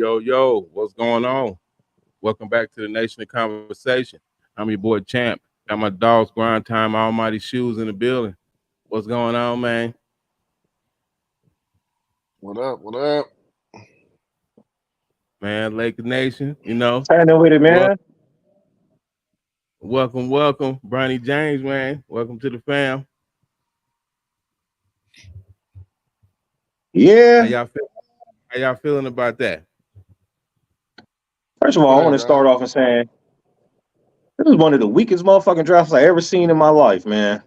Yo, what's going on? Welcome back to the Nation of Conversation. I'm your boy Champ. Got my dogs grind time, almighty shoes in the building. What's going on, man? What up? What up? Man, Lake Nation, you know. Standing with it, Well, man. welcome. Bronny James, man. Welcome to the fam. How Yeah. y'all feel? How y'all feeling about that? First of Go all, I ahead, want to John. start off and saying this is one of the weakest motherfucking drafts I ever seen in my life, man.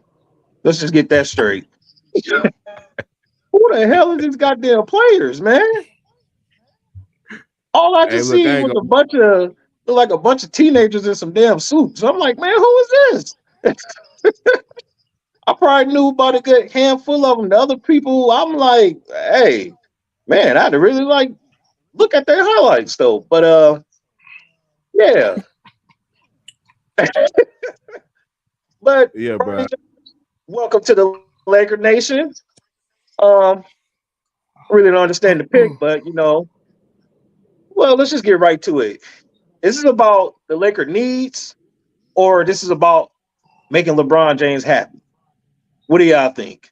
Let's just get that straight. Who the hell is these goddamn players, man? All I Hey, just look, I seen ain't was gonna a bunch of teenagers in some damn suits. I'm like, man, who is this? I probably knew about a good handful of them. The other people, I'm like, hey, man, I had to really like look at their highlights though. But yeah. But yeah, bro. Bronny, welcome to the Laker Nation. Um, really don't understand the pick, but well, let's just get right to it. Is this about the Laker needs, or this is about making LeBron James happy? What do y'all think?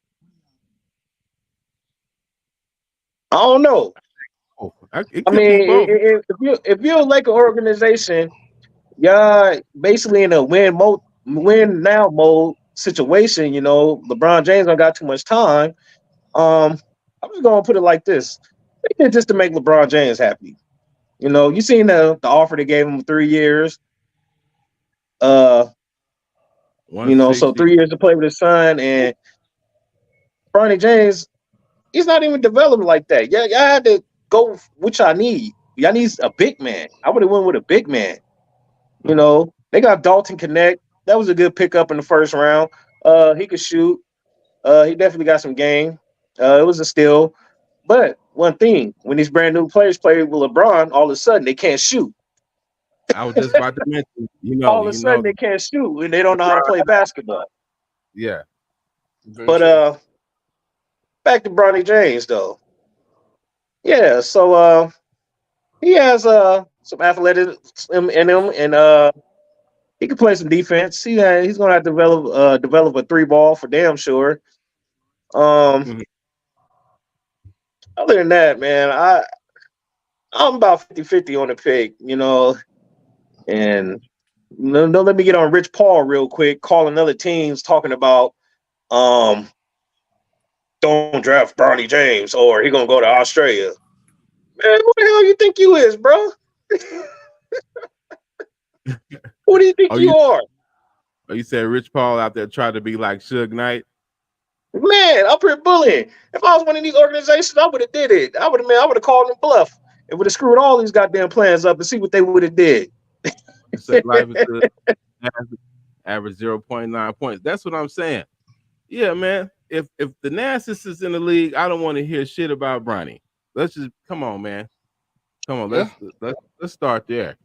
I don't know. Oh, it I could be mean, both. if you're a Laker organization, y'all basically in a win now mode situation. LeBron James don't got too much time. I'm just gonna put it like this: they did just to make LeBron James happy. You seen the offer they gave him 3 years. Uh, so 160. 3 years to play with his son, and Bronny James, he's not even developed like that. Yeah, y'all had to go which I need. Y'all need a big man. I would have went with a big man. They got Dalton Connect. That was a good pickup in the first round. He could shoot. He definitely got some game. It was a steal. But one thing, when these brand new players play with LeBron, all of a sudden they can't shoot. I was just about to mention, All of a sudden they can't shoot and they don't know how to play basketball. yeah. Very But true. back to Bronny James though. Yeah, so he has some athleticism in him, and he can play some defense. He's gonna have to develop a three ball for damn sure. Um, Mhm. Other than that, man, I'm about 50-50 on the pick, and no, let me get on Rich Paul real quick, calling other teams talking about um don't draft Bronny James or he gonna go to Australia. Man, who the hell you think you is, bro? Who do you think Oh, you are? you said Rich Paul out there tried to be like Suge Knight. Man, up here bullying. If I was one of these organizations, I would have did it. I would have called them bluff. It would have screwed all these goddamn plans up and see what they would have did. You said life is good. Average 0.9 points. That's what I'm saying. Yeah, man. If the Nasus is in the league, I don't want to hear shit about Bronny. Let's just come on, man. Come on, Yeah, let's start there.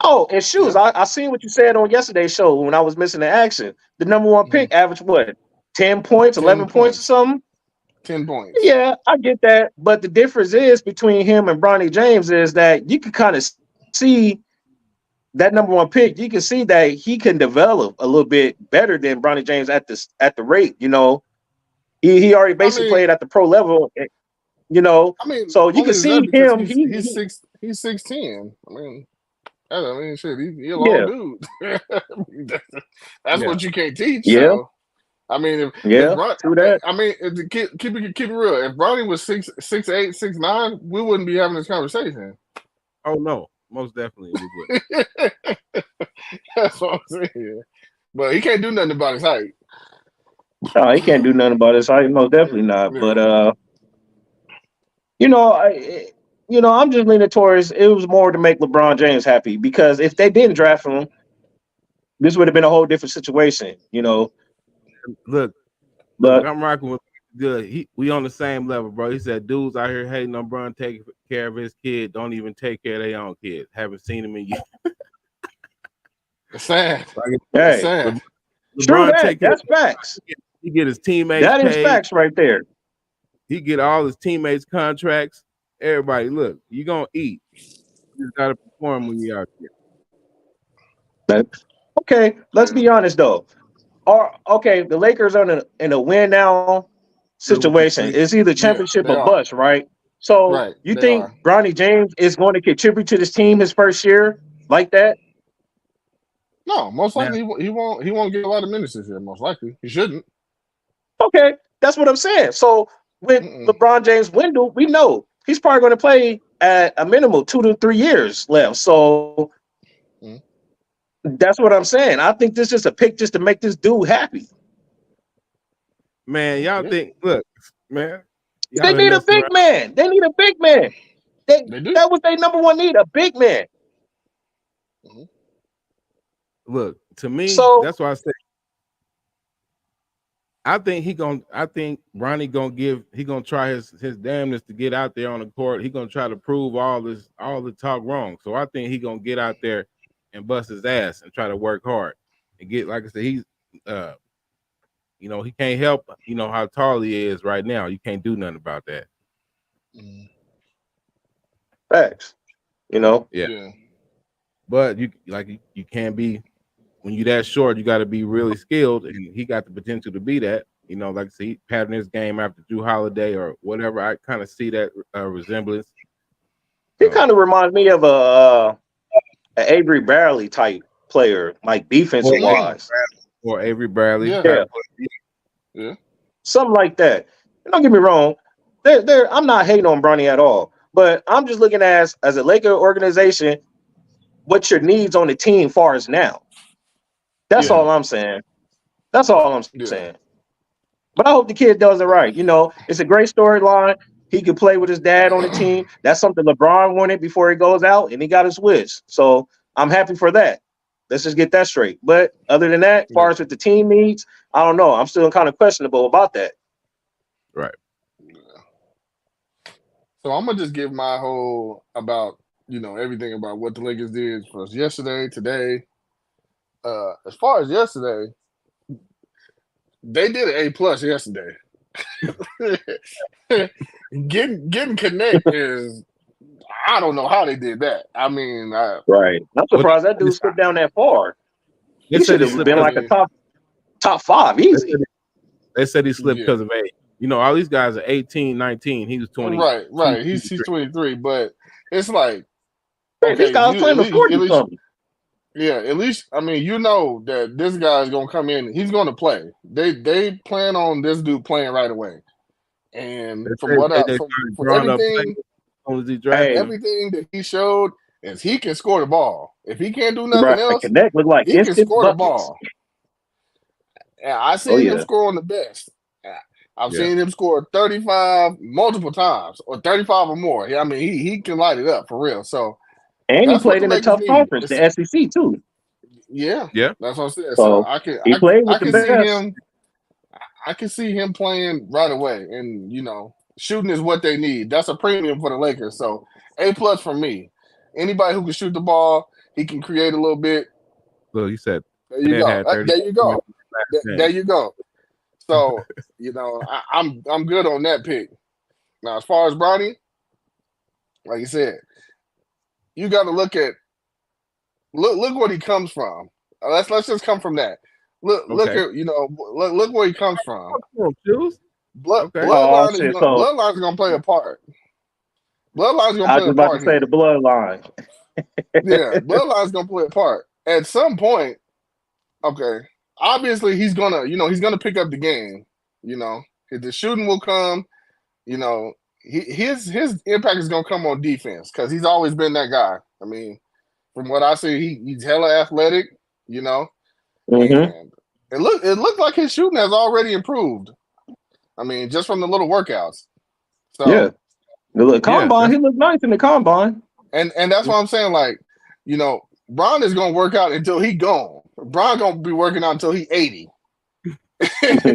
Oh, and shoes. yeah. I seen what you said on yesterday's show when I was missing the action. The number one Mhm. pick averaged what? 10 points, 10 11 points or points. something? 10 points. Yeah, I get that. But the difference is between him and Bronny James is that you can kind of see that number one pick. You can see that he can develop a little bit better than Bronny James at the rate. He already I basically mean, played at the pro level. You know, I mean, so you can only is that see because him. he's 6'10". I mean, shit, he a long Yeah, dude. That's Yeah. what you can't teach. yeah, So I mean, if yeah. Bron, True that. I mean, keep it real. If Bronny was 6'8", 6'9", we wouldn't be having this conversation. Oh no, most definitely we wouldn't. That's what I'm saying. But he can't do nothing about his height. No, he can't do nothing about it. So most definitely not. But Yeah. you know, I'm just leaning towards it was more to make LeBron James happy because if they didn't draft him, this would have been a whole different situation. Look, look, But I'm rocking with good. We on the same level, bro. He said dudes out here hating on Bron taking care of his kid, don't even take care of their own kids. Haven't seen him in years. It's sad. Like, It's hey, sad. true LeBron that. take care. That's facts. He get his teammates That is paid. facts right there. He get all his teammates contracts, everybody, look, you're gonna eat. You just gotta perform when you're out That- Okay, let's Yeah. be honest though. Okay, the Lakers are in a win now there with the situation. streak. It's either Yeah, championship they or are. bust, right? So Right, you they think are. Bronny James is going to contribute to this team his first year like that? No, most Now, likely he won't get a lot of minutes this year. Most likely he shouldn't. Okay, that's what I'm saying. So with Mm-mm. LeBron James Wendell, we know he's probably going to play at a minimum 2 to 3 years left. So Mm. that's what I'm saying. I think this is a pick just to make this dude happy. man, y'all Yeah, think, look, man, y'all They been need a messing big around. man. They need a big man. they do. That was their number one need, a big man. Mhm. Look, to me, So that's why I say I think Ronnie gonna try his damnness to get out there on the court. He gonna try to prove all the talk wrong. So I think he gonna get out there and bust his ass and try to work hard and get, like I said, he's uh he can't help, how tall he is right now. You can't do nothing about that. Mhm. facts, you know. Yeah. Yeah, But you can't be, when you that short, you gotta be really skilled, and he got the potential to be that. Like I said, he patterned his game after Drew Holiday or whatever. I kind of see that resemblance. He So kind of reminds me of a Avery Bradley type player, like defensive or Mm. wise. Avery Bradley Yeah, Yeah, type of, yeah. something like that. And don't get me wrong, I'm not hating on Bronny at all, but I'm just looking as a Laker organization, what your needs on the team far as now. That's Yeah, mhm. all I'm saying. That's all I'm yeah, saying. But I hope the kid does it right. It's a great storyline. He could play with his dad on the team. That's something LeBron wanted before he goes out, and he got his wish. So I'm happy for that. Let's just get that straight. But other than that, as yeah. far as what the team needs, I don't know. I'm still kind of questionable about that. Right. So I'm gonna just give my whole about everything about what the Lakers did for us yesterday, today. As far as yesterday, they did an A+ yesterday. getting connect is, I don't know how they did that. I mean, Right. I'm What surprised that dude slipped down that far. they He said should he have slipped been I because like a mean, top five they said easy. they said he slipped yeah, because of age. All these guys are 18, 19. He was 20, right, two, right. He's 23. 23, but it's like, Hey, these okay, guys you playing the at 40 least something. yeah, at least I mean that this guy's gonna come in. He's gonna play. They plan on this dude playing right away. And They from say what they I started from drawing up plays everything as soon as he Hey, drafted him. everything that he showed is he can score the ball. If he can't do nothing right. else, Connect look like he can instant score the buckets. ball. And I Oh seen him yeah. score on the best. I've Yeah. seen him score 35 multiple times or 35 or more. Yeah, I mean he can light it up for real. So And he that's what played the in a Lakers tough need. conference, It's the SEC too. yeah, Yeah. that's what I'm saying. So So he played I with the can see best. him I can see him playing right away, and shooting is what they need. That's a premium for the Lakers. So A+ for me. Anybody who can shoot the ball, he can create a little bit. Look, you said There you Net go. had 30 There you points go. in the last There game. you go. So I'm good on that pick. Now as far as Bronny, like you said, you got to look what he comes from. Let's just come from that. Look Okay. at look where he comes from. Come on, Jules. Okay. Oh shit. So Bloodline's gonna play a part. Bloodline's gonna I was play just a about to part say the here. bloodline. Yeah, Bloodline's gonna play a part. At some point, okay, obviously he's gonna pick up the game. You know, the shooting will come. You know, his impact is gonna come on defense because he's always been that guy. I mean, from what I see, he's hella athletic. You know, Hmm. and it looked like his shooting has already improved. I mean, just from the little workouts. Yeah. So The little Yeah, combine, that's he looked nice in the combine. and that's what I'm saying. Like, Bron is gonna work out until he gone. Bron gonna be working out until he 80.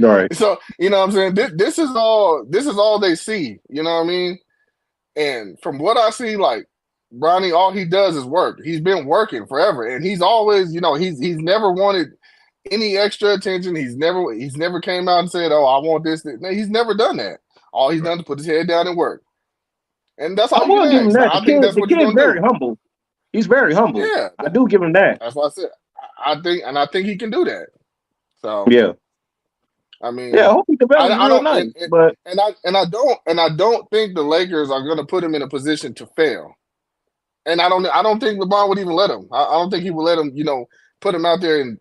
Right. So what I'm saying, this is all they see. You know what I mean? And from what I see, like Bronny, all he does is work. He's been working forever, and he's always, he's never wanted any extra attention. He's never came out and said, "Oh, I want this." No, he's never done that. All he's right. done is put his head down and work. and that's I all you will can give him ask. that. I think that's The what he's kid's gonna very do. humble. He's very humble. Yeah, I do give him that. that's what I said. I think he can do that. So Yeah. I Yeah, I mean, hope he develops I real don't nice. But and I don't think the Lakers are going to put him in a position to fail. And I don't think LeBron would even let him. I don't think he would let him, put him out there and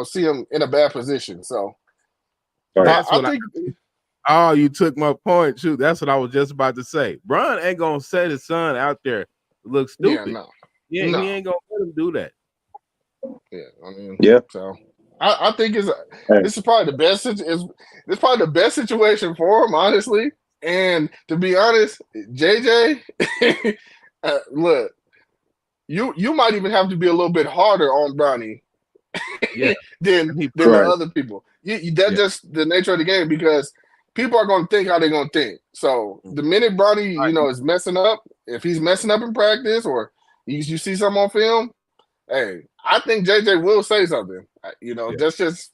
see him in a bad position. So That's I what think Oh, you took my point. Shoot, that's what I was just about to say. Bron ain't gonna set his son out there to look yeah, stupid. no. Yeah, No. he ain't gonna let him do that. Yeah, I mean, yeah. so I think Hey. this is probably the best it's probably the best situation for him, honestly. And to be honest, JJ, look, you might even have to be a little bit harder on Bronny Yeah, than he the Right. other people. That's Yeah. just the nature of the game because people are going to think how they're going to think. So the minute Bronny, is messing up, if he's messing up in practice or you see something on film, hey, I think JJ will say something. Yeah. That's just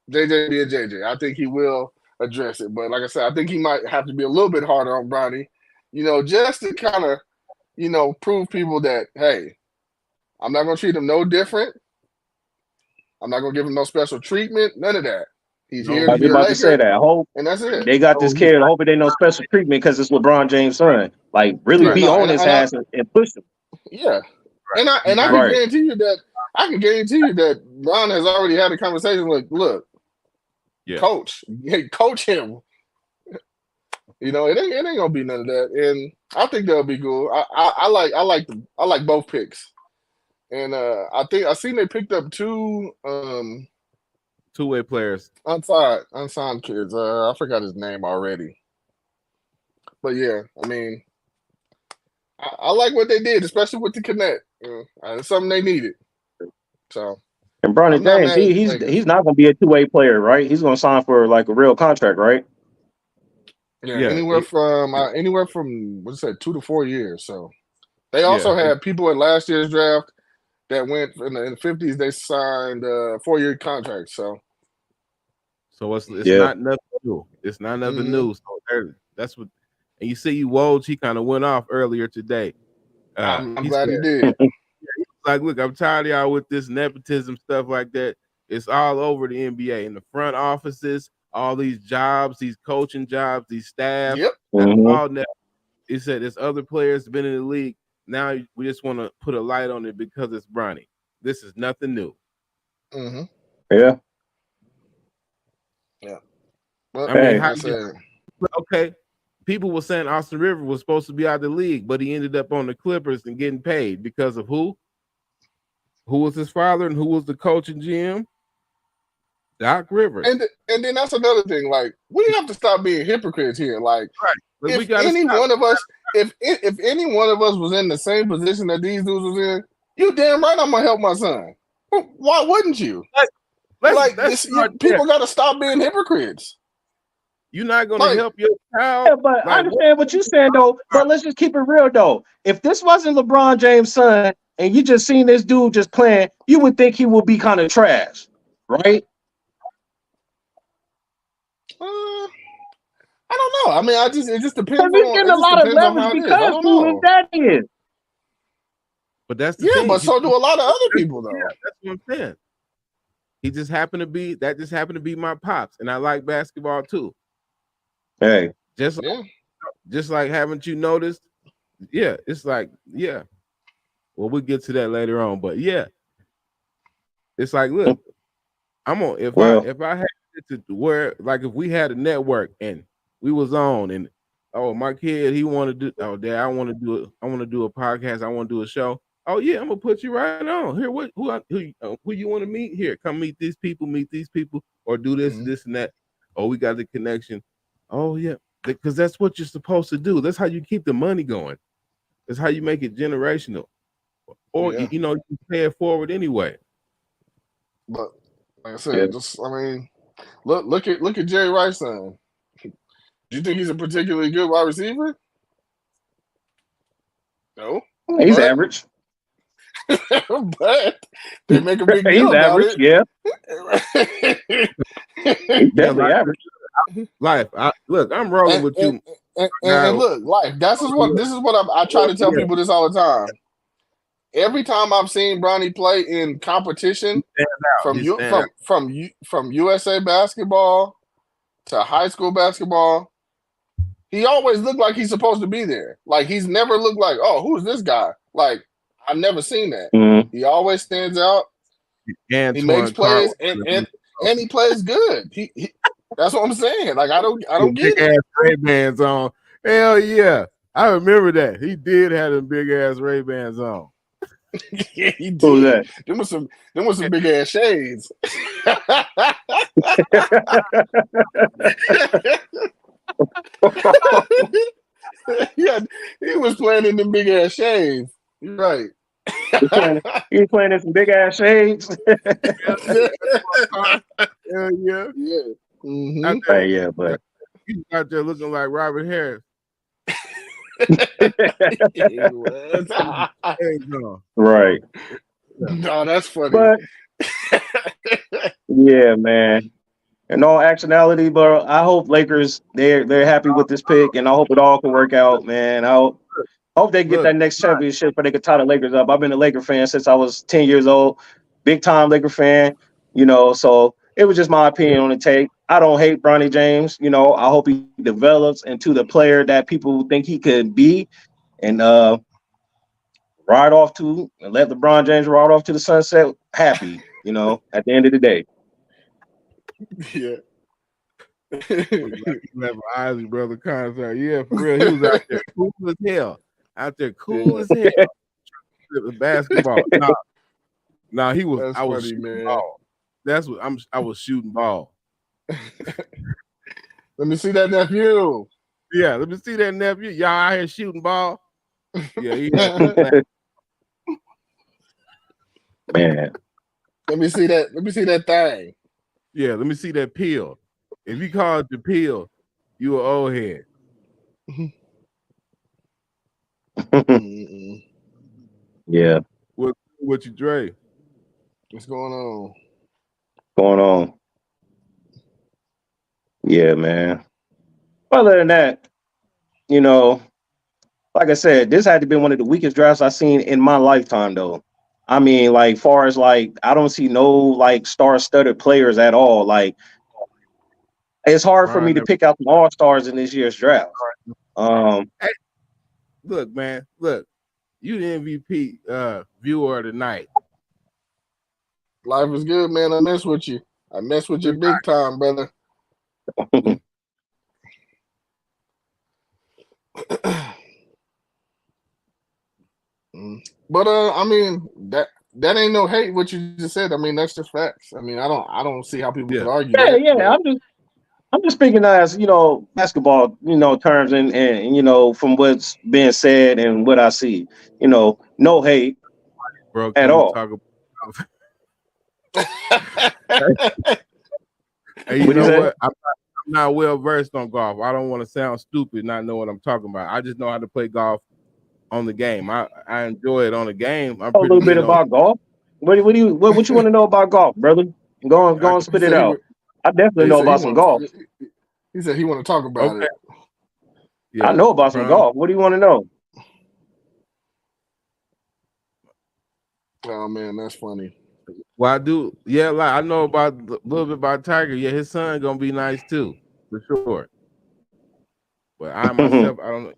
JJ being JJ. I think he will address it. But like I said, I think he might have to be a little bit harder on Bronny, just to kind of, prove people that, hey, I'm not going to treat him no different. I'm not going to give him no special treatment. None of that. He's No, here to I he was be a about to say Laker, that. Hope and that's it. they got no, this he's kid. I hope it ain't no special treatment because it's LeBron James' son. Like, really right. be No, on his ass and push him. yeah. Right. And I can Right. guarantee you that Ron has already had a conversation with, look, Yeah. coach him. It ain't gonna be none of that, and I think that'll be good. I like both picks, and I think I seen they picked up two Two-way players. unsigned kids. I forgot his name already, but yeah, I mean, I like what they did, especially with the connect. It's something they needed. So And Bronny I'm not James, mad at the he's Lakers. he's not going to be a two-way player, right? He's going to sign for like a real contract, right? Yeah, Yeah. anywhere from what's that, 2 to 4 years. So they Yeah. also had people in last year's draft that went in the 50s. They signed 4-year contracts. So So it's Yeah. not nothing new. It's not nothing Mhm. new. So that's what. And you see, you Woj, he kind of went off earlier today. I'm He glad said, he did. like, look, I'm tired of y'all with this nepotism stuff like that. It's all over the NBA in the front offices, all these jobs, these coaching jobs, these staff. Yep. That's Mhm. all. He said there's other players been in the league. Now we just want to put a light on it because it's Bronny. This is nothing new. Mm-hmm. Yeah. Yeah. Well, I mean, Hey. how I said, okay? People were saying Austin Rivers was supposed to be out of the league, but he ended up on the Clippers and getting paid because of who? Who was his father and who was the coach and GM? Doc Rivers. and then that's another thing. Like, we have to stop being hypocrites here. Like, Right. But we if gotta any stop. one of us, if any one of us was in the same position that these dudes was in, you damn right I'm gonna help my son. Why wouldn't you? Let's start there. People got to stop being hypocrites. You're not gonna Like, help your child. Yeah, but I Like, understand what you're saying though. But let's just keep it real though. If this wasn't LeBron James' son and you just seen this dude just playing, you would think he would be kind of trash, right? I don't know. I mean, it just Because depends he's on getting a lot of how leverage it is. I because don't who his know. daddy is. but that's the Yeah, thing. but so do a lot of other people though. Yeah, that's what I'm saying. He just happened to be my pops, and I like basketball too. Hey, Just like haven't you noticed? Yeah, it's like, yeah. Well, we'll get to that later on, but yeah, it's like, look, I'm on if I had it to where, like, if we had a network and we was on and my kid, he wanted to do, dad, I want to do a podcast, I want to do a show. Oh yeah, I'm gonna put you right on here. Who you want to meet? Here, come meet these people, or do this, this and that. Oh, we got the connection. Oh yeah, because that's what you're supposed to do. That's how you keep the money going. That's how you make it generational, or you pay it forward anyway. But like I said, look at Jerry Rice's son. Do you think he's a particularly good wide receiver? No, he's average. But they make a big deal He's about average, it. yeah. He's definitely average. Life. I'm rolling with you. And look, life. This is what I try to tell people this all the time. Every time I've seen Bronny play in competition from USA basketball to high school basketball, he always looked like he's supposed to be there. Like he's never looked like, oh, who's this guy? Like I've never seen that. Mm-hmm. He always stands out. He makes plays and he plays good. He that's what I'm saying. Like I don't get it. Ray-Bans on. Hell yeah. I remember that. He did have them big ass Ray-Bans on. Yeah, he did. Who's that? Them was some big ass shades. Yeah, he was playing in them big ass shades. You're right. He was playing in some big ass shades. Hell yeah. Yeah. Mm-hmm. Hey, yeah, but he's out there looking like Robert Harris. Right. No, that's funny. But yeah, man. In all actionality, but I hope Lakers they're happy with this pick, and I hope it all can work out, man. I hope they get that next championship, but they can tie the Lakers up. I've been a Laker fan since I was 10 years old, big time Laker fan. So it was just my opinion on the take. I don't hate Bronny James. I hope he develops into the player that people think he could be, and ride off to and let LeBron James ride off to the sunset happy. At the end of the day. Yeah. Like Isley brother concert. Yeah, for real. He was out there cool as hell. As hell. Basketball. Nah, he was. That's I was funny, shooting man. ball. That's what I was shooting ball. Let me see that nephew. Yeah, let me see that nephew. Y'all out here shooting ball. Yeah, he man. Let me see that thing. Yeah, let me see that pill. If you call it the pill, you an old head. Yeah. What you Dre? What's going on? Going on. Yeah, man. Other than that, like I said, this had to be one of the weakest drafts I've seen in my lifetime, though. I mean, like, far as like, I don't see no like star-studded players at all. Like, it's hard for me to pick out some all-stars in this year's draft. Hey, look, man, you the MVP viewer of the night. Life is good, man. I mess with you. I mess with you big time, brother. But I mean that ain't no hate what you just said. I mean that's just facts. I mean I don't see how people could argue that. Yeah. I'm just speaking as basketball terms and from what's being said and what I see. No hate at all. Hey, you know what? I'm not well versed on golf. I don't want to sound stupid, not know what I'm talking about. I just know how to play golf on the game. I enjoy it on the game. A little bit about golf. What you want to know about golf, brother? Go on, spit it out. I definitely know about some golf. He said he want to talk about it. Yeah, I know about some golf. What do you want to know? Oh man, that's funny. Well, I do. Yeah, like I know about a little bit about Tiger. Yeah, his son gonna be nice too, for sure. But I myself, I don't know.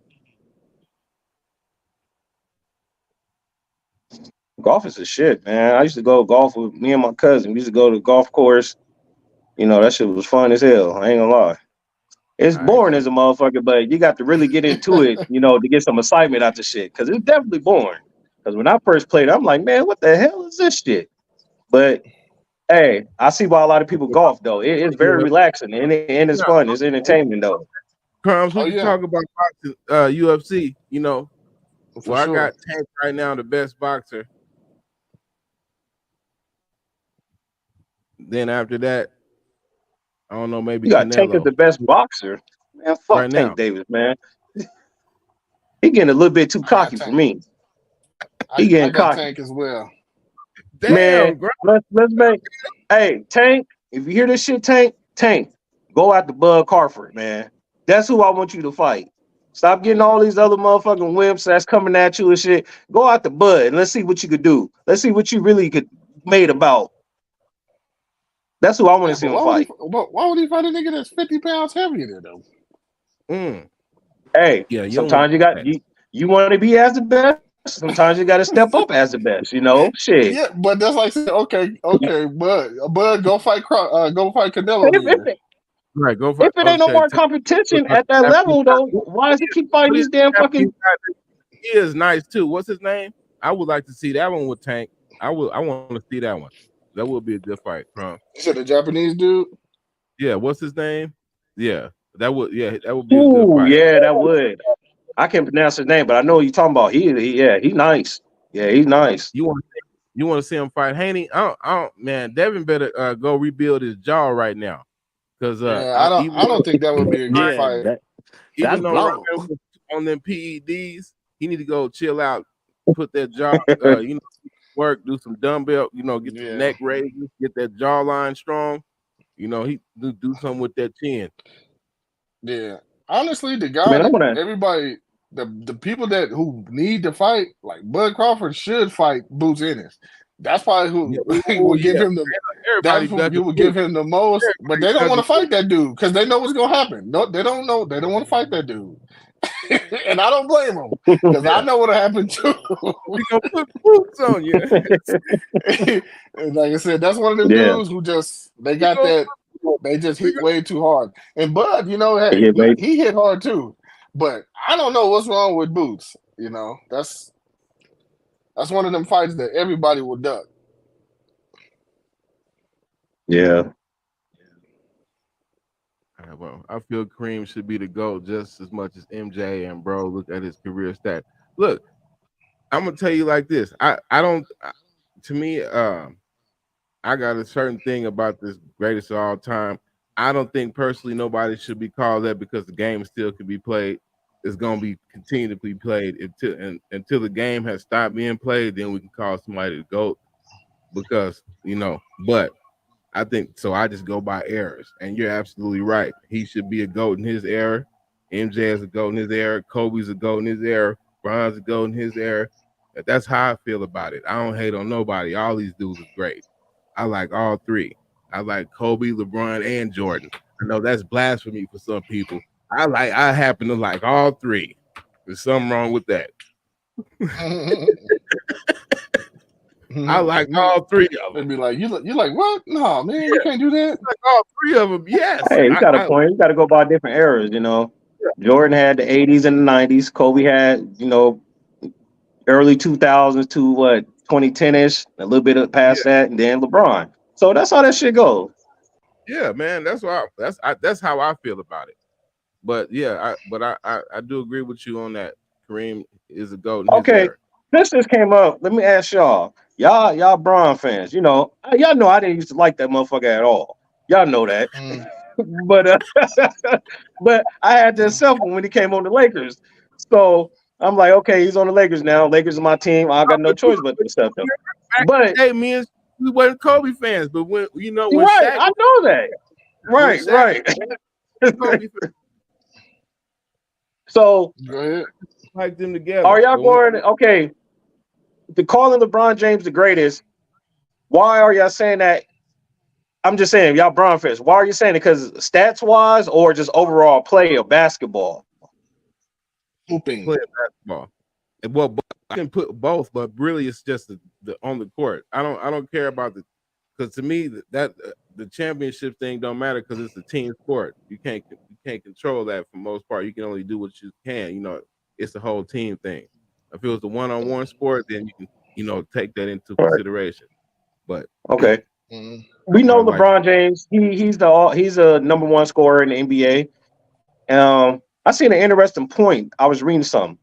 Golf is a shit, man. I used to go golf with me and my cousin. We used to go to the golf course. That shit was fun as hell. I ain't gonna lie. It's boring as a motherfucker, but you got to really get into it, to get some excitement out the shit. Because it's definitely boring. Because when I first played, I'm like, man, what the hell is this shit? But hey, I see why a lot of people golf though. It's very relaxing and it's fun. It's entertainment though. Crumbs, we can talk about boxing, UFC. Well, sure. I got Tank right now, the best boxer. Then after that, I don't know, maybe you got Canelo. Tank as the best boxer. Man, fuck right Tank now. Davis, man. He getting a little bit too cocky for me. He getting cocky. Tank as well. Damn, man, bro. Let's make. Hey, Tank, if you hear this shit, Tank, go after Bud Carford, man. That's who I want you to fight. Stop getting all these other motherfucking wimps that's coming at you and shit. Go out the bud and let's see what you could do. Let's see what you really could made about. That's who I want Yeah, to see but him fight. why would he fight a nigga that's 50 pounds heavier than him? Hey, Yeah, you don't want sometimes you got that. you want to be as the best. Sometimes you got to step up as the best. You know, shit. Yeah, but that's like saying, okay, Bud, go fight Canelo If, then. if, Right, go for if it ain't no okay. more competition at that Japanese level, guy. though, why does he keep fighting What is these damn Japanese fucking? guy? He is nice too. What's his name? I would like to see that one with Tank. I want to see that one. That would be a good fight, Crumb. You said the Japanese dude? Yeah, what's his name? That would be a good Ooh, fight. yeah, that would. I can't pronounce his name, but I know what you're talking about. He nice. Yeah, he's nice. You want to see him fight Haney? I don't, man. Devin better go rebuild his jaw right now, because Yeah, I don't think that would be a good Yeah, fight. that's even though blow. Ryan was on them PEDs, he need to go chill out, put that jaw, work, do some dumbbell, get some Yeah. neck raises, get that jawline strong. He do something with that chin. Yeah. Honestly, the Man, guy I'm that gonna. everybody the people who need to fight, like Bud Crawford should fight Boots Ennis. That's probably who Oh would give yeah, him the everybody that's who ducking would give Boots. him the most, but they don't want to fight that dude because they know what's gonna happen. No, they don't know. They don't want to fight that dude, and I don't blame them because I know what'll happen too. We gonna put Boots on you. And like I said, that's one of them Yeah, dudes who they got that. They just hit way too hard. And Bud, hey, yeah, baby. he hit hard too. But I don't know what's wrong with Boots. That's one of them fights that everybody will duck. Yeah. Well, I feel Kareem should be the GOAT just as much as MJ. And bro, look at his career stat. Look, I'm gonna tell you like this. I don't. To me, I got a certain thing about this greatest of all time. I don't think personally nobody should be called that because the game still can be played. It's gonna be continue to be played until the game has stopped being played. Then we can call somebody the GOAT because But I think so. I just go by errors, and you're absolutely right. He should be a GOAT in his era. MJ is a GOAT in his era. Kobe's a GOAT in his era. Bron's a GOAT in his era. That's how I feel about it. I don't hate on nobody. All these dudes are great. I like all three. I like Kobe, LeBron, and Jordan. I know that's blasphemy for some people. I happen to like all three. There's something wrong with that. I like all three of them. They'd be like, you like what? No, man, you can't do that. I like all three of them. Yes. Hey, you got a point. You got to go by different eras. Jordan had the 80s and the 90s. Kobe had early 2000s to 2010ish, a little bit past that, and then LeBron. So that's how that shit goes. Yeah, man. That's how I feel about it. But yeah, I do agree with you on that. Kareem is a GOAT. Okay, this came up. Let me ask y'all Bron fans. Y'all know I didn't used to like that motherfucker at all. Y'all know that. But but I had to accept him when he came on the Lakers. So I'm like, okay, he's on the Lakers now. Lakers are my team. I got no choice but to accept him. But hey, me and we weren't Kobe fans, but when when right, Shaq, I know that. Right, right. Kobe So Go ahead. like them together. are y'all going? Okay, to calling LeBron James the greatest. Why are y'all saying that? I'm just saying, y'all Bron fans. Why are you saying it? Because stats wise, or just overall play of basketball? Hooping. Play basketball. Well, I can put both, but really, it's just the on the court. I don't care about because to me that the championship thing don't matter because it's a team sport. You can't control that for most part. You can only do what you can. It's a whole team thing. If it was a one-on-one sport, then you can take that into consideration. But okay, we know LeBron James. He's a number one scorer in the NBA. I seen an interesting point. I was reading something.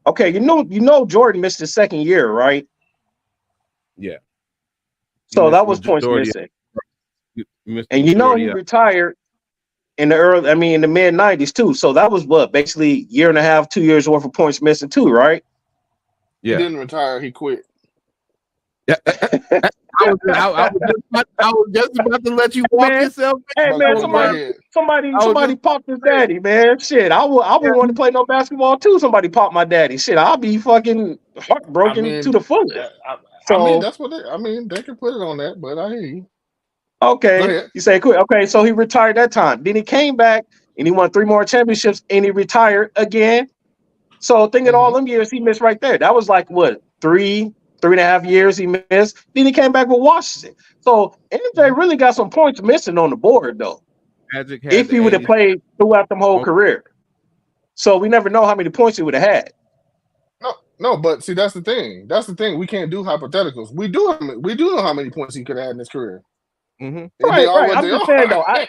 Okay, you know Jordan missed his second year, right? Yeah. So that was points missing. And he retired in the mid 90s too. So that was basically year and a half, 2 years worth of points missing too, right? Yeah. He didn't retire, he quit. Yeah. I was just about to let you walk Man, yourself. hey But man, go ahead. somebody popped his daddy, man. Shit, I would want to play no basketball too. Somebody popped my daddy. Shit, I'll be fucking I heartbroken to mean, the fullest. I mean So that's what they can put it on that. But I hear you. Go okay, ahead. you say quick. Okay, so he retired that time. Then he came back and he won 3 more championships and he retired again. So think of all Hmm. them years he missed right there. That was like what 3.5 years he missed. Then he came back with Washington. So MJ really got some points missing on the board though. Magic had If the he would have 80. played throughout the whole Oh, career. So we never know how many points he would have had. No, but see that's the thing. That's the thing. We can't do hypotheticals. We do know how many points he could have had in his career. mm-hmm. They Right, are right. what I'm they just saying though. are.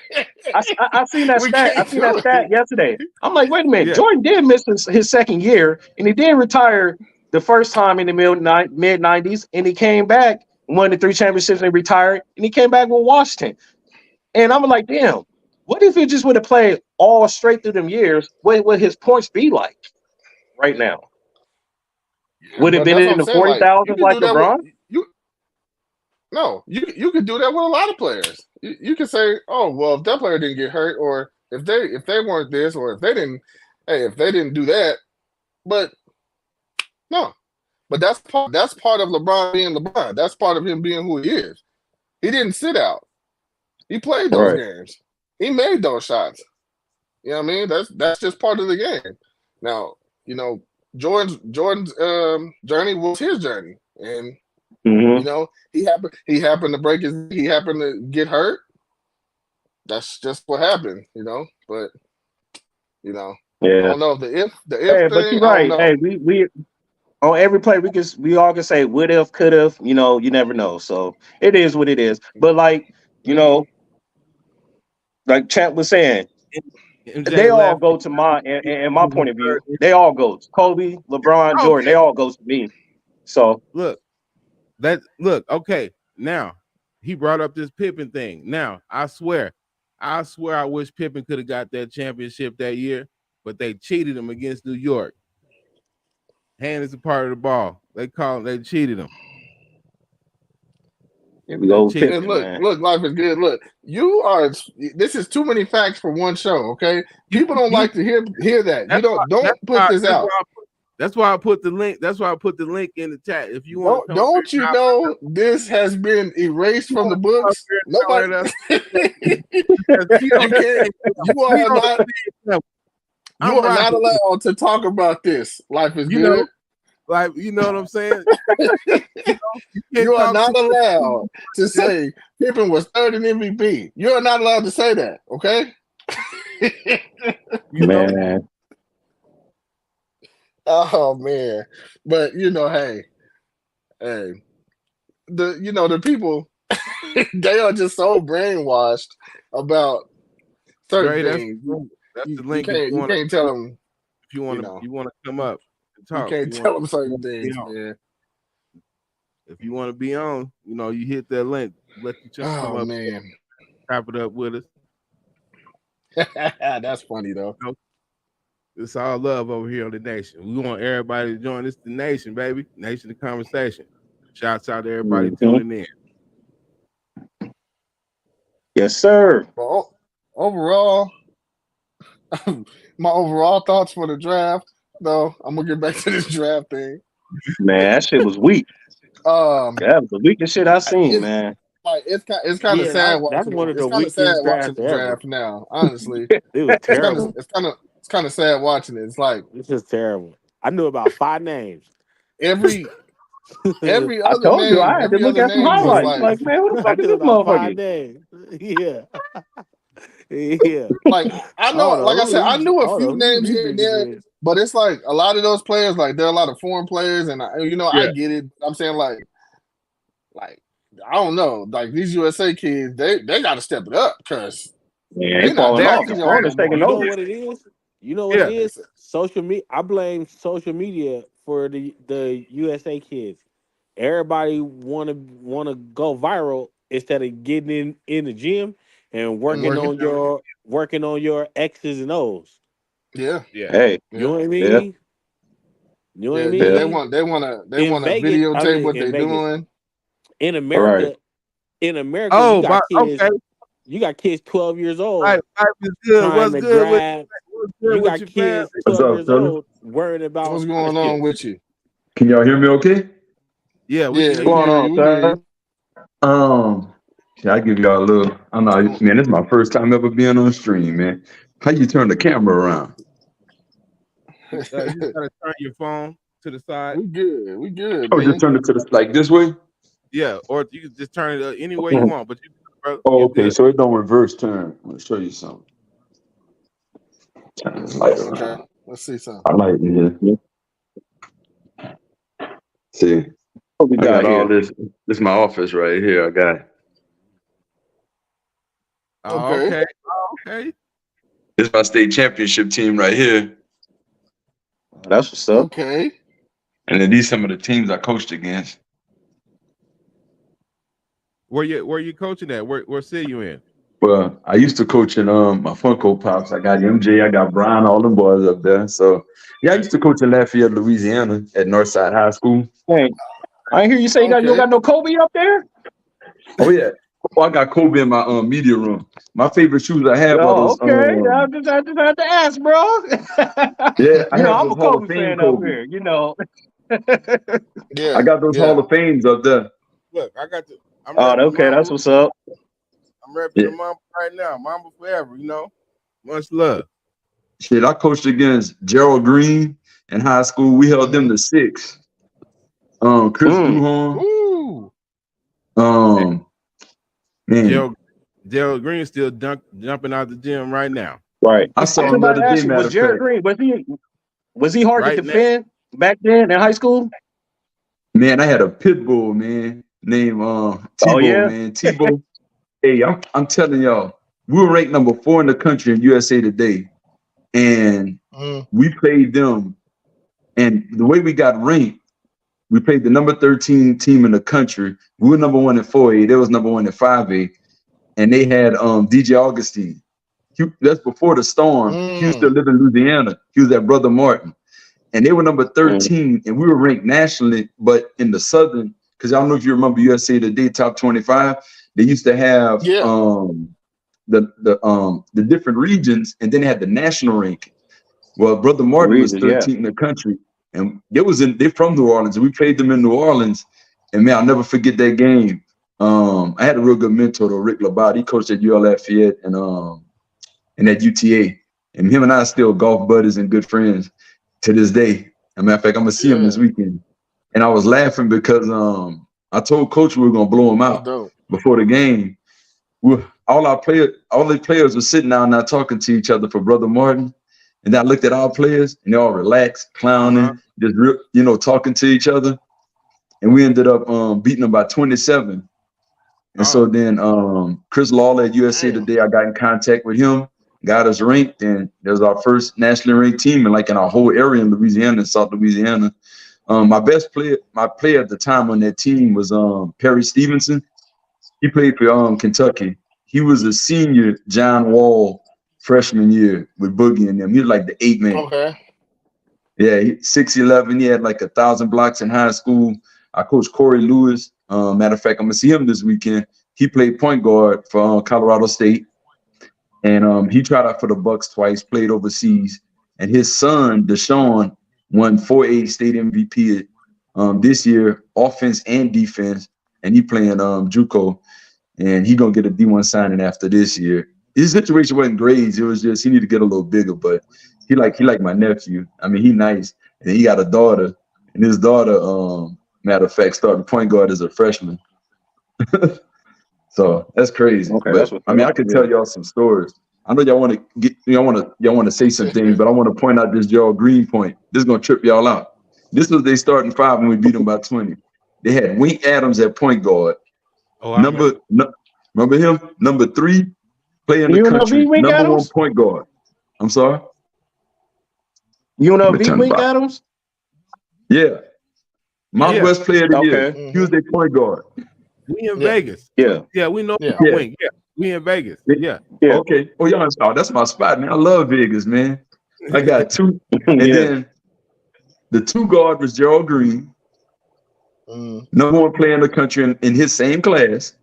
I seen that We stat. I can't seen that do stat it. yesterday. I'm like, wait a minute. Yeah. Jordan did miss his second year, and he did retire the first time in the mid '90s, and he came back, won the 3 championships, and retired, and he came back with Washington. And I'm like, damn. What if he just would have played all straight through them years? What would his points be like right now? Yeah, Would it have but been that's what in I'm the saying. Like you 40,000s can like do that with LeBron? you. No, you could do that with a lot of players. You can say, oh well, if that player didn't get hurt, or if they weren't this, or if they didn't, hey, if they didn't do that, but no, but that's part of LeBron being LeBron. That's part of him being who he is. He didn't sit out. He played those Right. games. He made those shots. You know what I mean? That's just part of the game. Now, Jordan's journey was his journey, and Mm-hmm. he happened to break he happened to get hurt. That's just what happened, But I Yeah. don't know the if Hey, but thing. you're I don't right. know. Hey, we on every play we all can say would have, could have. You never know. So it is what it is. But like you Hmm. know, like Champ was saying, MJ they all left. go to my point of view. Third. They all go. Kobe, LeBron, Jordan. They Okay, all goes to me. So look, okay. Now he brought up this Pippen thing. Now I wish Pippen could have got that championship that year, but they cheated him against New York. Hand is a part of the ball. They cheated him. here we They go with cheated. And Pippen, look, man. look, life is good. Look, you are. This is too many facts for one show. Okay, You people don't you like to hear that. You that's why don't put this out. that's why I put the link. That's why I put the link in the chat. If you want to come up Don't you know this has been erased from the books? Nobody. here, You can't. You we are on not. the same level. You I'm are not rocking with allowed to talk about this. Life is you know, good. like you know what I'm saying. You can't You are talk not to allowed to say Pippen was third in MVP. You are not allowed to say that. Okay. you know. Man, Oh man, but hey, the people they are just so brainwashed about certain Dre, things. that's You, the you link if can't you you want to can't tell them. you want to come up and You talk. can't You want tell them certain to be things, on. man. If you want to be on, you hit that link. Let the chunk come Oh up, man, chop it up with us. that's funny though. You know, it's all love over here on the nation. We want everybody to join. This the nation, baby. Nation of conversation. Shouts out to everybody mhm. tuning in. Yes, sir. But overall, my overall thoughts for the draft. Though I'm gonna get back to this draft thing. Man, that shit was weak. Um, That was the weakest shit I seen, it's man. like it's kind of Yeah, sad that's watching it. one of It's the kind of sad weakest watching drafts the ever. draft now. Honestly, It was terrible. it's kind of sad watching it. It's like It's just terrible. I knew about 5 names. every I I told you I had to every look other at some name was highlights. like Like, man, who the fuck is knew this about 5 motherfucker? names. Yeah. Yeah. like I I know, don't like I know said, I knew I a don't few know who names these here and niggas there, is. but it's like a lot of those players, like there are a lot of foreign players, and I Yeah. get it. I'm saying like I don't know, like these USA kids, they got to step it up because Man, they they're not falling off. drafting The y'all no corner's taking more. You know over. what it is? You know what it Yeah. is? Social media. I blame social media for the USA kids. Everybody wanna go viral instead of getting in the gym and And Hmm. working on your X's and O's. Yeah, yeah. Hey, You know yeah, what I yeah, mean? You know what I yeah. They, yeah. they mean? want they want to they In want to Vegas, I videotape mean what in they're Vegas. doing. In All right. America, in America, Oh, okay. you got kids 12 years old Life is good. trying What's to good with grab. what's You good with got you, fam? kids What's 12 up, years fellas? old worrying about What's going on scholarships. with you? Can y'all hear me okay? Yeah, we can Yeah, hear we you. What's going hear on, you. We hear sir? you. I give y'all a little. I'm not, man. This is my first time ever being on stream, man. How you turn the camera around? You just gotta turn your phone to the side. We good. We good, Oh, just man. turn it to the like this way. Yeah, or you can just turn it any way you Oh, want. But you're okay. good. So it don't reverse turn. I'm gonna show you something. Turn this light Okay. around. Let's see something. I like it here. See, What we I got got all here? this. This is my office right here. I got. Oh, Okay. okay. Oh, okay. This is my state championship team right here. That's what's up. Okay. And then these some of the teams I coached against. Where you coaching at? Where city you in? Well, I used to coach in my Funko Pops. I got MJ, I got Brian, all them boys up there. So yeah, I used to coach in Lafayette, Louisiana at Northside High School. Hey, I hear you say you don't Okay. got no Kobe up there. Oh yeah. Oh, I got Kobe in my media room. My favorite shoes I have are Oh, those okay. I just had to ask, bro. yeah, I have I'm those a Hall of Kobe Fame fan up Kobe. here. You know. I Yeah. got those Hall Yeah. of Fames up there. Look, I'm Oh, repping okay. That's Mamba. what's up. I'm repping Yeah. the Mamba right now. Mamba forever, you know. Much love. Shit, I coached against Gerald Green in high school. We held them Mm-hmm. to 6. Chris Duhon. Ooh. Man, Gerald Green still jumping out the gym right now. Right. I I saw was him the about to other day, ask you, matter was of Jared fact. Green, was he hard to Right now. defend back then in high school? Man, I had a pit bull, man, named Oh Tebow, yeah. man. Tebow. Hey, I'm telling y'all, we were ranked number 4 in the country in USA Today. And Mm. we played them. And the way we got ranked, we played the number 13 team in the country. We were number 1 in 4A. They was number 1 in 5A. And they had DJ Augustine. That's before the storm. He used to Mm. live in Louisiana. He was at Brother Martin. And they were number 13, and we were ranked nationally, but in the Southern, because I don't know if you remember USA Today Top 25, they used to have Yeah. the different regions, and then they had the national ranking. Well, Brother Martin was Reasons, yeah. 13th in the country, and they're from New Orleans, and we played them in New Orleans, and man, I'll never forget that game. I had a real good mentor, though, Rick Labat. He coached at UL Lafayette and at UTA, and him and I are still golf buddies and good friends to this day. As a matter of fact, I'm gonna see him this Yeah. weekend. And I was laughing because I told coach we were gonna blow him That's out dope. before the game. All the players were sitting down now talking to each other for Brother Martin. And I looked at our players and they all relaxed, clowning, just talking to each other. And we ended up beating them by 27. And so then Chris Lawler at USA Damn. Today, I got in contact with him, got us ranked, and that was our first nationally ranked team, and like in our whole area in Louisiana and South Louisiana. My player at the time on that team was Perry Stevenson. He played for Kentucky. He was a senior John Wall freshman year with Boogie and them. He was like the 8 man. Okay. Yeah, 6'11". He had like 1,000 blocks in high school. I coached Corey Lewis. Matter of fact, I'm gonna see him this weekend. He played point guard for Colorado State, and he tried out for the Bucks twice. Played overseas, and his son Deshaun won 4A state MVP this year, offense and defense, and he playing JUCO, and he gonna get a D1 signing after this year. His situation wasn't grades; it was just he need to get a little bigger, but he like my nephew. I mean, he nice, and he got a daughter, and his daughter, matter of fact, started point guard as a freshman. So that's crazy. Okay, that's But what's I mean, up. I could Yeah. tell y'all some stories. I know y'all want to y'all want to say some things, but I want to point out this Gerald Green point. This is gonna trip y'all out. This was they starting 5 when we beat them by 20. They had Wink Adams at point guard. Remember him? Number 3 player in the country. Wink Number 1 Adams? point guard. I'm sorry. UNLV Wink Adams? Yeah. Mountain West Player of the Year. Okay. He was their point guard. We in Vegas. Yeah. Yeah, we know Yeah. Wing. Yeah, we in Vegas. Yeah. Yeah. Okay. Oh, y'all, that's my spot, man. I love Vegas, man. I got 2. And then the 2 guard was Gerald Green, number 1 player in the country in his same class.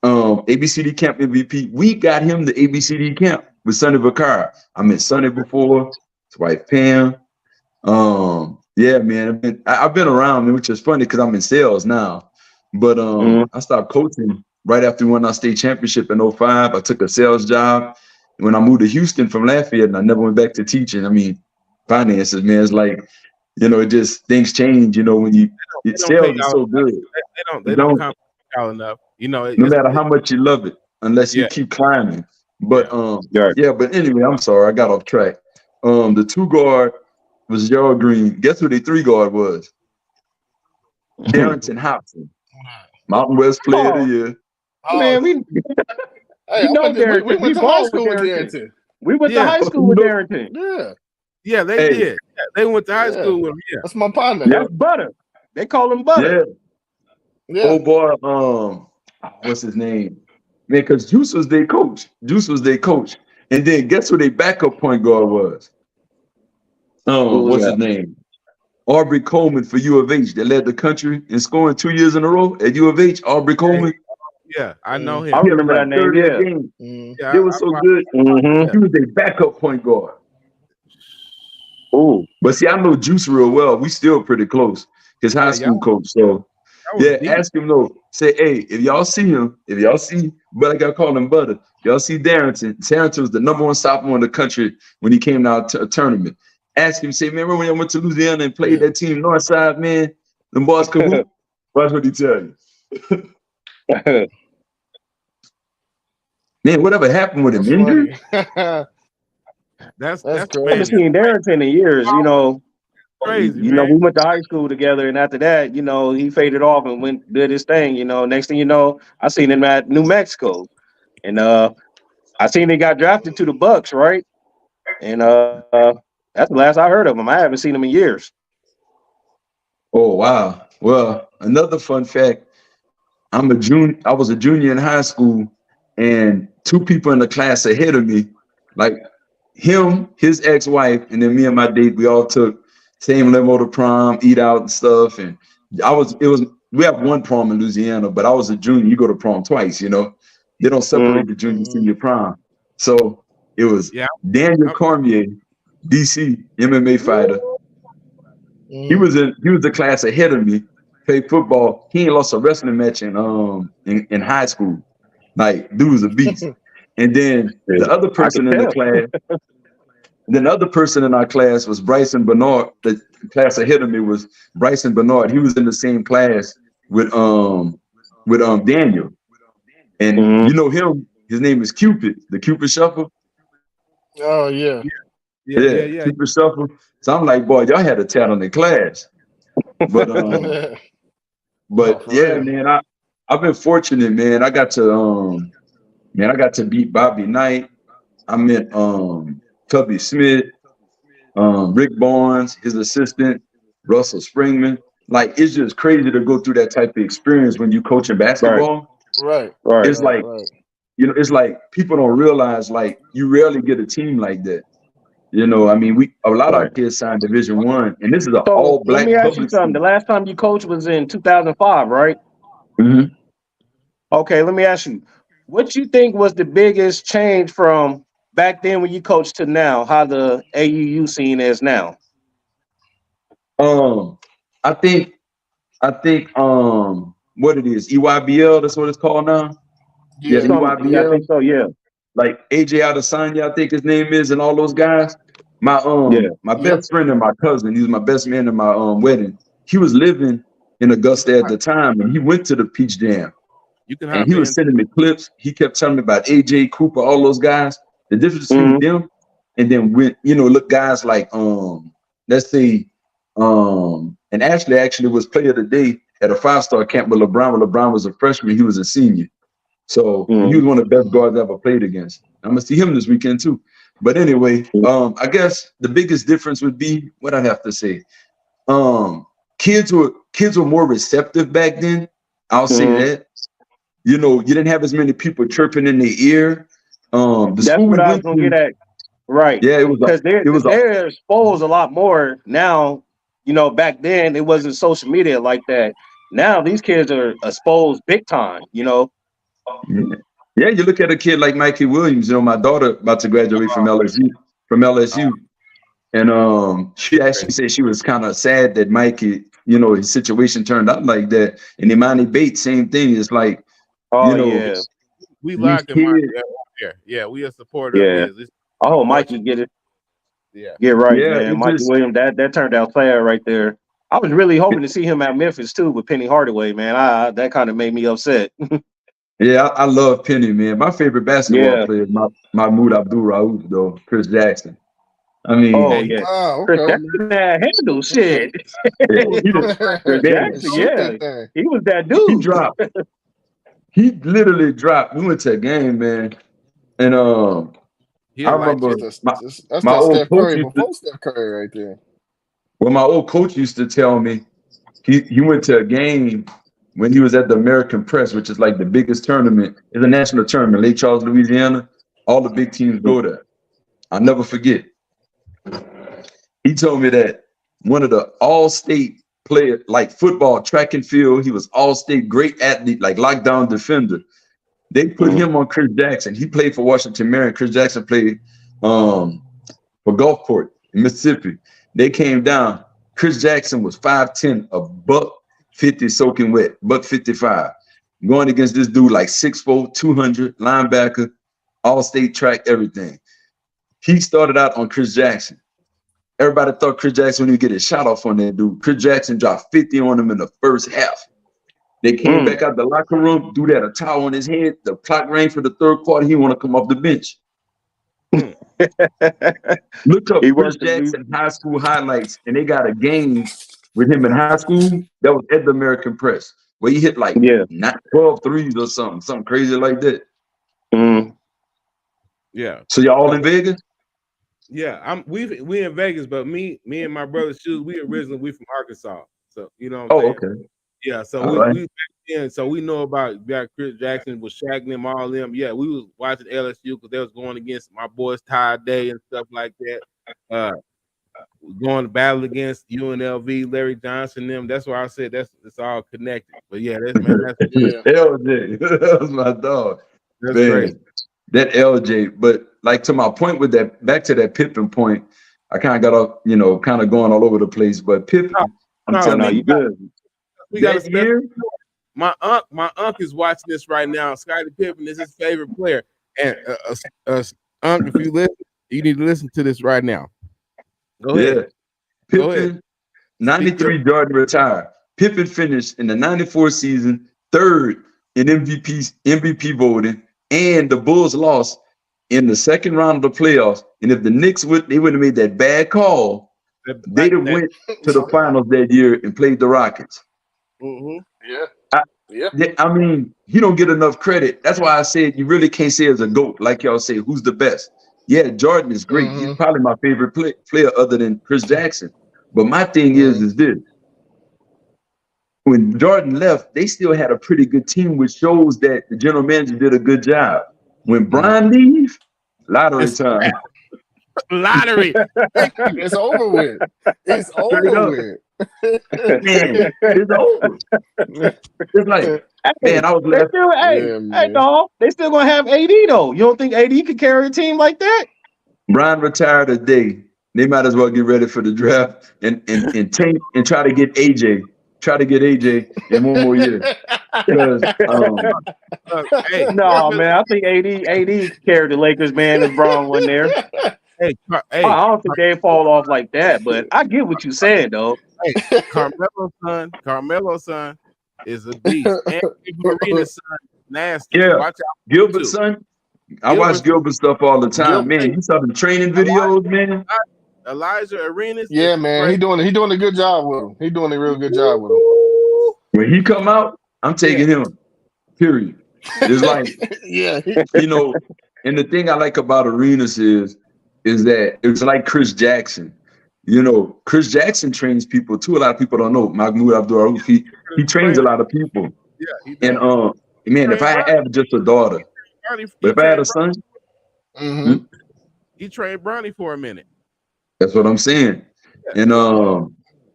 ABCD camp MVP. We got him the ABCD camp with Sonny Vaccaro. I met Sonny before, his wife Pam. Yeah, man. I've been around, man, which is funny because I'm in sales now. But I stopped coaching right after we won our state championship in 05. I took a sales job. When I moved to Houston from Lafayette, and I never went back to teaching. I mean, finances, man, it's like, it just things change, when They don't pay sales is y'all. so good. They don't compensate y'all enough. No matter how much you love it, unless you yeah. keep climbing. But Yeah. but anyway, I'm sorry, I got off track. The 2 guard was Gerald Green. Guess who the 3 guard was? Darrington Hobson, Mountain West Player of the Year. Man, we Hey, know we Darrington. went We to high balled with school with Darrington. Darrington. We went to Yeah. high school with Darrington. Yeah, Yeah, they Hey. did. Yeah, they went to high Yeah. school with him. Yeah. that's my partner. Yeah. That's Butter. They call him Butter. Yeah. Yeah. Oh boy, what's his name? Man, because Juice was their coach. And then guess who their backup point guard was? What's his name? Aubrey Coleman for U of H. That led the country in scoring 2 years in a row at U of H. Aubrey Coleman. Yeah, I know him. I remember that name. 30 a Yeah. game. Yeah, It was so good. Mm-hmm. He was a backup point guard. Ooh. But see, I know Juice real well. We still pretty close. His high school coach. So That was deep. ask him though. Say, hey, if y'all see, but I gotta call him Butter. Y'all see Darrington. Darrington was the #1 sophomore in the country when he came out to a tournament. Ask him, say, man, remember when I went to Louisiana and played that team Northside, man? Them boys could hoop. Watch what he tell you. Man, whatever happened with him? Injured? That's crazy. I haven't seen Darrington in years. crazy. We Man. went to high school together, and after that, he faded off and did his thing. Next thing you know, I seen him at New Mexico, and I seen he got drafted to the Bucks, right? And that's the last I heard of him. I haven't seen him in years. Oh wow. Well, another fun fact. I was a junior in high school, and 2 people in the class ahead of me, like him, his ex-wife, and then me and my date, we all took same limo to prom, eat out and stuff. And we have 1 prom in Louisiana, but I was a junior. You go to prom twice, They don't separate the junior and senior prom. So it was Daniel Cormier, DC MMA fighter. He was the class ahead of me. Played football. He ain't lost a wrestling match in high school. Like, dude was a beast. And then the other person in the class, in our class was Bryson Bernard. The class ahead of me was Bryson Bernard. He was in the same class with Daniel. And you know him, his name is Cupid, the Cupid Shuffle. Oh yeah. Yeah. Cupid Shuffle. So I'm like, boy, y'all had a talent in class. But real. man, I've been fortunate, man. I got to beat Bobby Knight. I met Tubby Smith, Rick Barnes, his assistant, Russell Springman. Like, it's just crazy to go through that type of experience when you coaching basketball. Right. It's like, it's like people don't realize, like, you rarely get a team like that. I mean, a lot of our kids signed Division I, and this is an all-black. Let me ask you something. The last time you coached was in 2005, right? Mm-hmm. Okay, let me ask you, what you think was the biggest change from back then when you coached to now? How the AUU scene is now? I think what it is, EYBL. That's what it's called now. Yeah, EYBL. Yeah, I think so. Yeah. Like AJ Adesanya, I think his name is, and all those guys. My best friend and my cousin, he was my best man in my wedding. He was living in Augusta at the time, and he went to the Peach Jam. And he was sending me clips. He kept telling me about AJ Cooper, all those guys. The difference between them and then when look, guys like let's say and Ashley actually was player of the day at a 5-star camp with LeBron. When LeBron was a freshman, he was a senior. So he was one of the best guards I ever played against. I'm gonna see him this weekend too. But anyway, I guess the biggest difference would be what I'd have to say. Kids were more receptive back then. I'll say that. You didn't have as many people chirping in their ear. That's what I was gonna get at. Right. Yeah, it was because they're exposed a lot more now. Back then it wasn't social media like that. Now these kids are exposed big time. Yeah, you look at a kid like Mikey Williams. You know, my daughter about to graduate from LSU. From LSU, and she actually said she was kind of sad that Mikey, you know, his situation turned out like that. And Imani Bates, same thing. It's like, Oh you know, yeah, We these locked him out kids. there. Yeah, we a supporter of yeah. his. It's Oh, Mikey, unfortunate. get it, Yeah. get right, Yeah, man. it Mikey just Williams, that turned out sad right there. I was really hoping to see him at Memphis too with Penny Hardaway, man. That kind of made me upset. yeah, I love Penny, man. My favorite basketball Yeah. player is Mahmoud Abdul Rauf, though, Chris Jackson. I mean, Oh Hey, yeah. Oh, Chris okay. Jackson had handle Okay. shit. yeah, he was he, so Chris man, Jackson, Shoot yeah, that thing. he was that he dude. dropped. He literally dropped. We went to a game, man, and he I a light remember skinned. That's my that old Steph coach Curry used to. before Steph Curry right there. Well, my old coach used to tell me he went to a game when he was at the American Press, which is like the biggest tournament. It's a national tournament, Lake Charles, Louisiana. All the big teams go there. I'll never forget. He told me that one of the all-state player, like football, track and field, he was all-state, great athlete, like lockdown defender. They put Mhm. him on Chris Jackson. He played for Washington Marion. Chris Jackson played for Gulfport in Mississippi. They came down. Chris Jackson was 5'10", a buck 50 soaking wet, buck 55. Going against this dude like 6'4", 200, linebacker, all-state track, everything. He started out on Chris Jackson. Everybody thought Chris Jackson would get a shot off on that dude. Chris Jackson dropped 50 on him in the first half. They came back out the locker room, dude had a towel on his head. The clock rang for the third quarter. He want to come off the bench. Look up He Chris worked the beat. Jackson high school highlights, and they got a game with him in high school that was at the American Press, where he hit like Yeah. 12 threes or something crazy like that. Mm. Yeah. So y'all all in Vegas? Yeah, we in Vegas, but me and my brother Shoes, we from Arkansas. So you know what I'm Oh, saying? okay. Yeah, so All right. we back then, so we know about Chris Jackson was shacking them, all them. Yeah, we was watching LSU because they was going against my boys Ty Day and stuff like that. Going to battle against UNLV, Larry Johnson, them. That's why I said it's all connected. But yeah, that's Yeah. LJ, that was my dog. that's Man, crazy. that LJ. But like to my point with that, back to that Pippen point, I kind of got off, you know, kind of going all over the place. But Pippen, I'm No, Oh telling no, you, you good. we got a that special. year, My uncle is watching this right now. Scottie Pippen is his favorite player. And uncle, if you listen, you need to listen to this right now. Go yeah, ahead. Go ahead. Pippen, Speak your 93 Jordan retired. Pippen finished in the 94 season third in MVP voting, and the Bulls lost in the second round of the playoffs. And if the Knicks wouldn't have made that bad call, they'd have went to the finals that year and played the Rockets. Mm-hmm. Yeah. I mean, he don't get enough credit. That's why I said you really can't say as a GOAT, like y'all say, who's the best. Yeah, Jordan is great. He's probably my favorite player other than Chris Jackson. But my thing is this. When Jordan left, they still had a pretty good team, which shows that the general manager did a good job. When Brian leaves, lottery time. Lottery. Thank you. It's over with. It's Straight over up. with. Man, it's over. It's like, man, I was They left. still, hey, man. dog. They still gonna have AD though. You don't think AD could carry a team like that? Brian retired today. They might as well get ready for the draft and tank and try to get AJ. Try to get AJ in one more year. Because Hey, No, man. I think AD could carry the Lakers, man. If Braun wasn't there, hey, I don't think they'd fall off like that. But I get what you're saying, though. hey, Carmelo's son is a beast. And Marina's son, nasty. yeah, Watch out. Gilbert's son. I watch Gilbert stuff all the time. Man, you saw the training videos, man. Elijah Arenas. Yeah, man. He doing a good job with him. He doing a real good job with him. When he come out, I'm taking him. Period. It's like, yeah. you know, and the thing I like about Arenas is that it's like Chris Jackson. You know, Chris Jackson trains people too. A lot of people don't know. Mahmoud Abdul Rauf, he trains a lot of people. Yeah, he does. And man, if I had just a daughter, but if I had a son, he trained Bronny for a minute. that's what I'm saying. And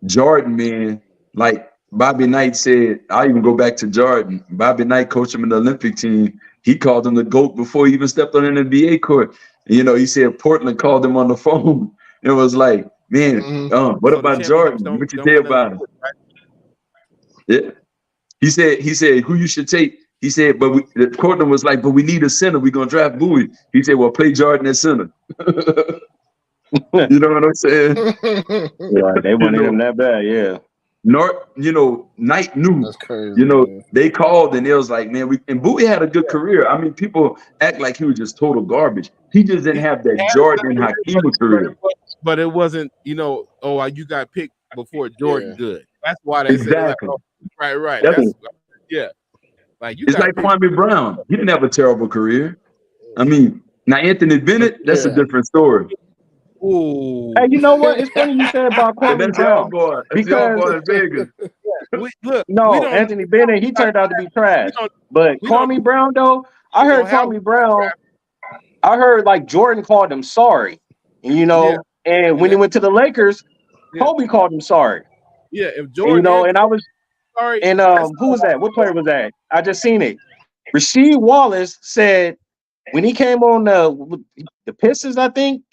Jordan, man, like Bobby Knight said, I even go back to Jordan. Bobby Knight coached him in the Olympic team. He called him the GOAT before he even stepped on an NBA court. And, he said Portland called him on the phone. It was like, man, what So the about championships Jordan? What you don't say got nothing to about do him? with it, right? Yeah. He said who you should take. He said, Portland was like, but we need a center. We're gonna draft Bowie. He said, well, play Jordan at center. You know what I'm saying? Yeah, they wanted him that bad. Yeah. Knight knew. That's crazy. Man. They called and it was like, man, and Bowie had a good career. I mean, people act like he was just total garbage. He just didn't have that Jordan and Hakeem career. But it wasn't, you got picked before Jordan. Yeah. Good. That's why they said, like, right. Definitely. That's like you. It's like Kwame Brown. He didn't have a terrible career. I mean, now Anthony Bennett, that's a different story. Ooh. Hey, you know what? It's funny you said about Kwame Brown. Because in Vegas. Anthony Bennett, he turned out to be trash. But Kwame Brown, though, I heard Kwame Brown. I heard like Jordan called him sorry, and when he went to the Lakers, Kobe called him sorry. Yeah, if Jordan, and I was sorry. And who was that? What player was that? I just seen it. Rasheed Wallace said when he came on the Pistons, I think.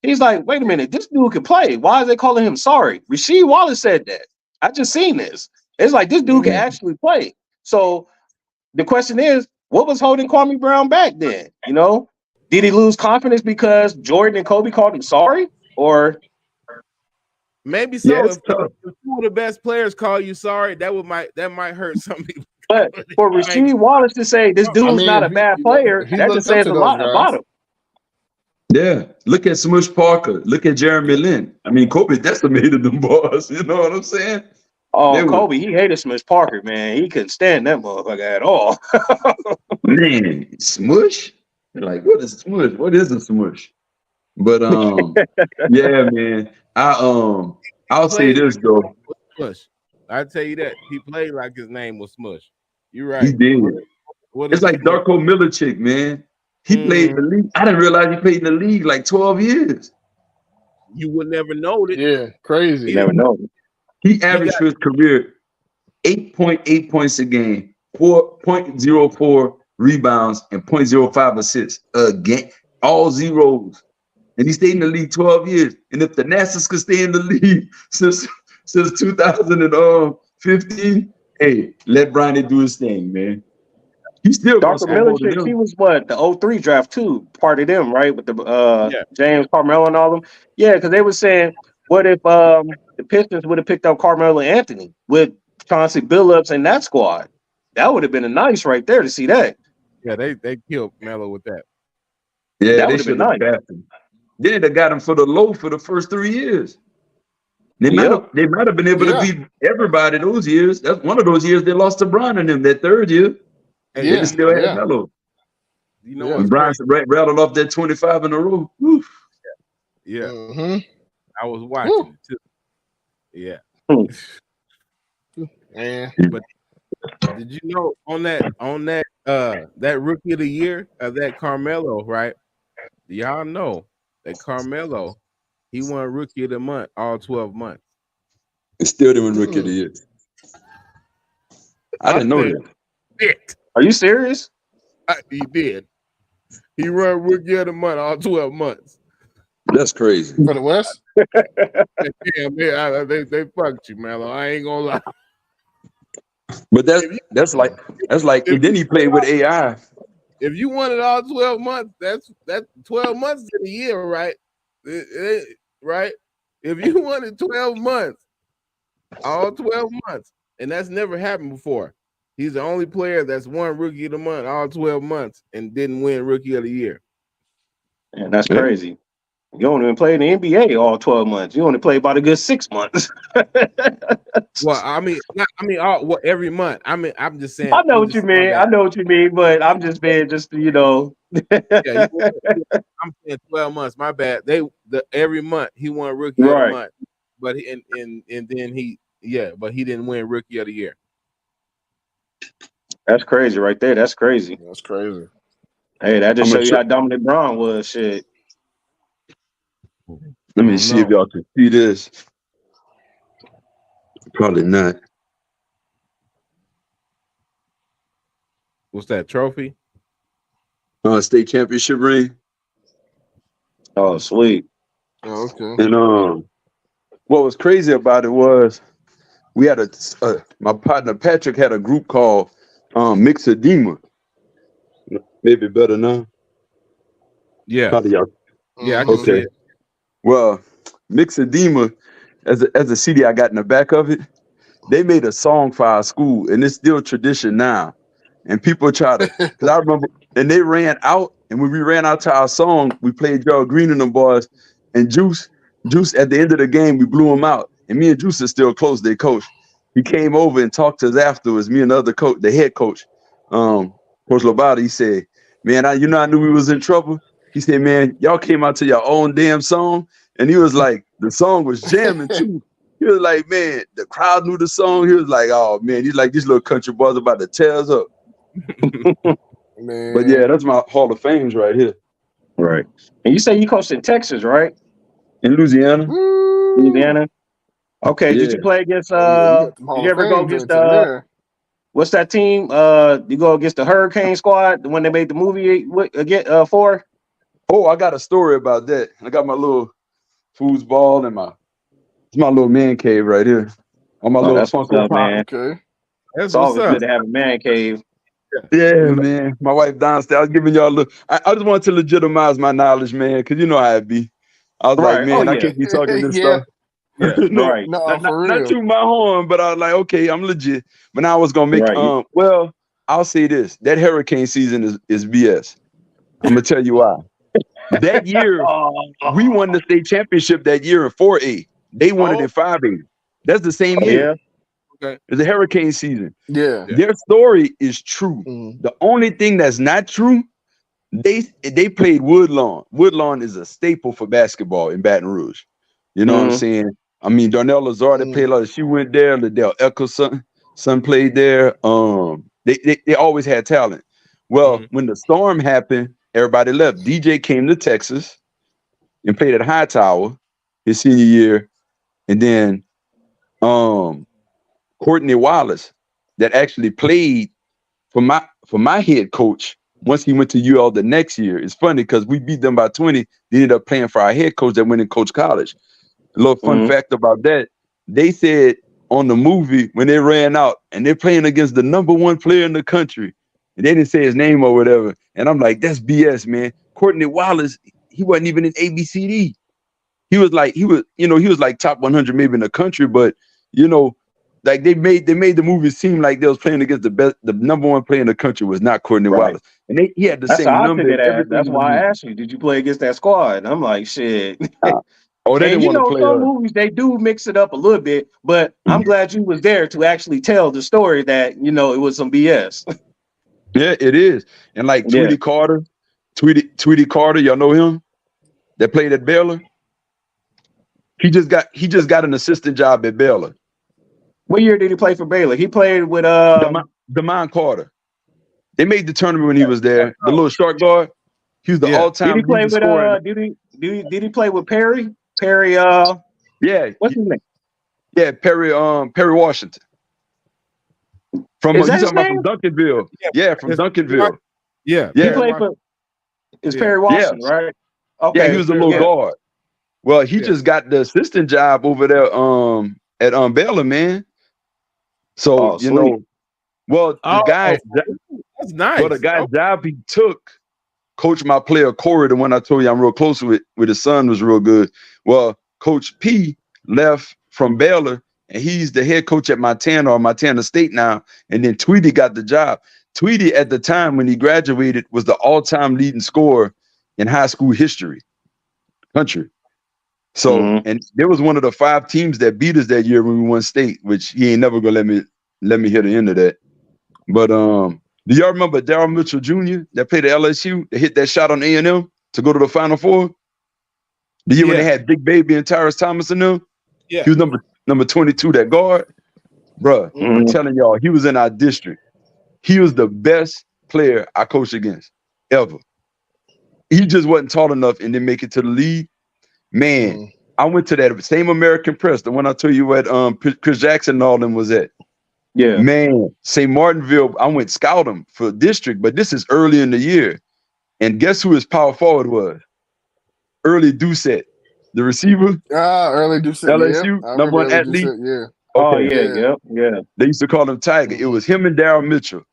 He's like, wait a minute, this dude can play. Why is they calling him sorry? Rasheed Wallace said that. I just seen this. It's like this dude can actually play. So the question is, what was holding Kwame Brown back then? Did he lose confidence because Jordan and Kobe called him sorry? Or maybe so. Yeah, if two of the best players call you sorry, that might hurt some people. But for Rasheed Wallace to say this dude's not a bad player, that just says a lot about him. Yeah, look at Smush Parker. Look at Jeremy Lin. I mean, Kobe decimated them boys. You know what I'm saying? Oh, Kobe, he hated Smush Parker, man. He couldn't stand that motherfucker at all. Man, Smush? Like, what is Smush? What is a Smush? But yeah, man. I'll say this though. Smush. I tell you that he played like his name was Smush. You're right. He did. It's like Darko Milicic, man. He played in the league. I didn't realize he played in the league like 12 years. You would never know it. Yeah, crazy. You never know. He averaged for his career 8.8 points a game, 4.04 rebounds, and 0.05 assists a game. All zeros. And he stayed in the league 12 years. And if the Nationals could stay in the league since 2015, hey, let Bronny do his thing, man. He still Darko Milicic, he was the 03 draft too, part of them, right? With the James Carmelo and all them. Yeah, because they were saying, what if the Pistons would have picked up Carmelo Anthony with Chauncey Billups and that squad? That would have been a nice right there to see that. Yeah, they killed Melo with that. Yeah, that would have been nice. Then they got him for the low for the first 3 years. They might have been able to beat everybody those years. That's one of those years they lost to Bron and them that third year. They just still had Melo. You know what? When Bron rattled off that 25 in a row. Oof. Yeah. Mm-hmm. I was watching it too. Yeah. But did you know on that rookie of the year of that Carmelo, right? Y'all know that Carmelo, he won rookie of the month all 12 months. It still didn't win rookie of the year. I didn't know that. Are you serious? He did. He won rookie of the month all 12 months. That's crazy. For the West? Yeah, man, they fucked you, Melo. I ain't gonna lie. But that's like then he played with AI. If you won it all 12 months, that's 12 months in a year, right? Right? If you won it 12 months, all 12 months, and that's never happened before. He's the only player that's won rookie of the month all 12 months and didn't win rookie of the year. And that's crazy. You don't even play in the NBA all 12 months. You only play about a good 6 months. Well, every month. I'm just saying. I know what you mean. But I'm just being I'm saying 12 months. My bad. Every month he won rookie of the month, but but he didn't win rookie of the year. That's crazy right there. That's crazy. That's crazy. Hey, that just shows you how dominant Bron was. Shit. Let me see if y'all can see this. Probably not. What's that trophy? State championship ring. Oh, sweet. Oh, okay. And what was crazy about it was we had my partner Patrick had a group called Mixedema. Maybe better now. Yeah, How do y'all? yeah, I can see Okay. it. Well, Mixedema, as a CD I got in the back of it, they made a song for our school, and it's still tradition now. And people try to, because I remember, and they ran out, and when we ran out to our song, we played Gerald Green and them boys, and Juice, at the end of the game, we blew him out. And me and Juice are still close, they coach. He came over and talked to us afterwards, me and the other coach, the head coach, Coach Lobato. He said, man, I knew we was in trouble. He said, man, y'all came out to your own damn song. And he was like, the song was jamming too. He was like, man, the crowd knew the song. He was like, oh man, he's like, these little country boys about to tear us up. Man. But yeah, that's my Hall of Fames right here. Right. And you say you coached in Texas, right? In Louisiana. Woo. Louisiana. Okay. Yeah. Did you play against Oh, yeah, you got them did Hall you of ever go Fame against joints in there. what's that team? You go against the Hurricane Squad when they made the movie again for? Oh, I got a story about that. I got my little foosball and it's my little man cave right here. On my Oh, little that's what's Funko up, Pop. man. Okay. That's It's what's always up. good to have a man cave. Yeah, man. My wife downstairs. I was giving y'all a look. I just wanted to legitimize my knowledge, man, because you know how it be. I was like, Right. man, Oh I yeah. can't be talking this Yeah. stuff. Yeah. No, Right. No, for not real. to my horn, but I was like, okay, I'm legit. But now I was gonna make Right. well, I'll say this. That hurricane season is BS. I'm gonna tell you why. That year, we won the state championship that year in 4A. They won it in 5A. That's the same year. Yeah. Okay. It's a hurricane season. Yeah. Yeah. Their story is true. Mm. The only thing that's not true, they played Woodlawn. Woodlawn is a staple for basketball in Baton Rouge. You know what I'm saying? I mean, Darnell Lazard, they played a lot. She went there. Liddell Eccles, son played there. They always had talent. Well, when the storm happened, everybody left. DJ came to Texas and played at Hightower his senior year, and then Courtney Wallace that actually played for my head coach once he went to UL the next year. It's funny because we beat them by 20. They ended up playing for our head coach that went and coached college. A little fun fact about that, they said on the movie when they ran out and they're playing against the #1 player in the country, and they didn't say his name or whatever. And I'm like, that's BS, man. Courtney Wallace, he wasn't even in ABCD. He was like top 100 maybe in the country, but like they made the movie seem like they was playing against the #1 player in the country was not Courtney Wallace, and he had the That's same how I number took and it as. everything. That's in the why I movie. asked you, did you play against that squad? And I'm like, shit. Oh, they And didn't want to play. some movies they do mix it up a little bit, but I'm glad you was there to actually tell the story that it was some BS. Yeah, it is. And like Yeah. Tweety Carter, y'all know him? That played at Baylor. He just got an assistant job at Baylor. What year did he play for Baylor? He played with Damon Carter. They made the tournament when he was there. The little short guard. He was the did all-time he play leading with scorer. did he play with Perry? Perry Yeah, what's his name? yeah, Perry Washington. From Is you that his talking about name? from Duncanville? Yeah, from Duncanville. Yeah. He Yeah, played for it's Yeah. Perry Washington, right? Okay. yeah, he was the little yeah. guard. Well, he Yeah. just got the assistant job over there at Baylor, man. So Oh, sweet. well, the Oh, guy that's nice. well, the guy's job he took, coach my player Corey, the one I told you I'm real close with his son was real good. Well, Coach P left from Baylor, and he's the head coach at Montana State now. And then Tweety got the job. Tweety at the time when he graduated was the all-time leading scorer in high school history, country. So, and there was one of the 5 teams that beat us that year when we won state, which he ain't never gonna let me hear the end of that. But do y'all remember Darryl Mitchell Jr. that played at LSU that hit that shot on A&M to go to the Final Four? The year when they had Big Baby and Tyrus Thomas in them? Yeah. He was number 22, that guard. Bruh, I'm telling y'all, he was in our district. He was the best player I coached against ever. He just wasn't tall enough and didn't make it to the league. Man, I went to that same American Press, the one I told you what Chris Jackson and all them was at. Yeah. Man, St. Martinville, I went scout him for district, but this is early in the year. And guess who his power forward was? Early Doucette, the receiver, Early Doucette. Yeah, LSU, I number remember one early athlete. Doucette. Yeah, Oh Okay. yeah, yeah. yeah. They used to call him Tiger. It was him and Darryl Mitchell.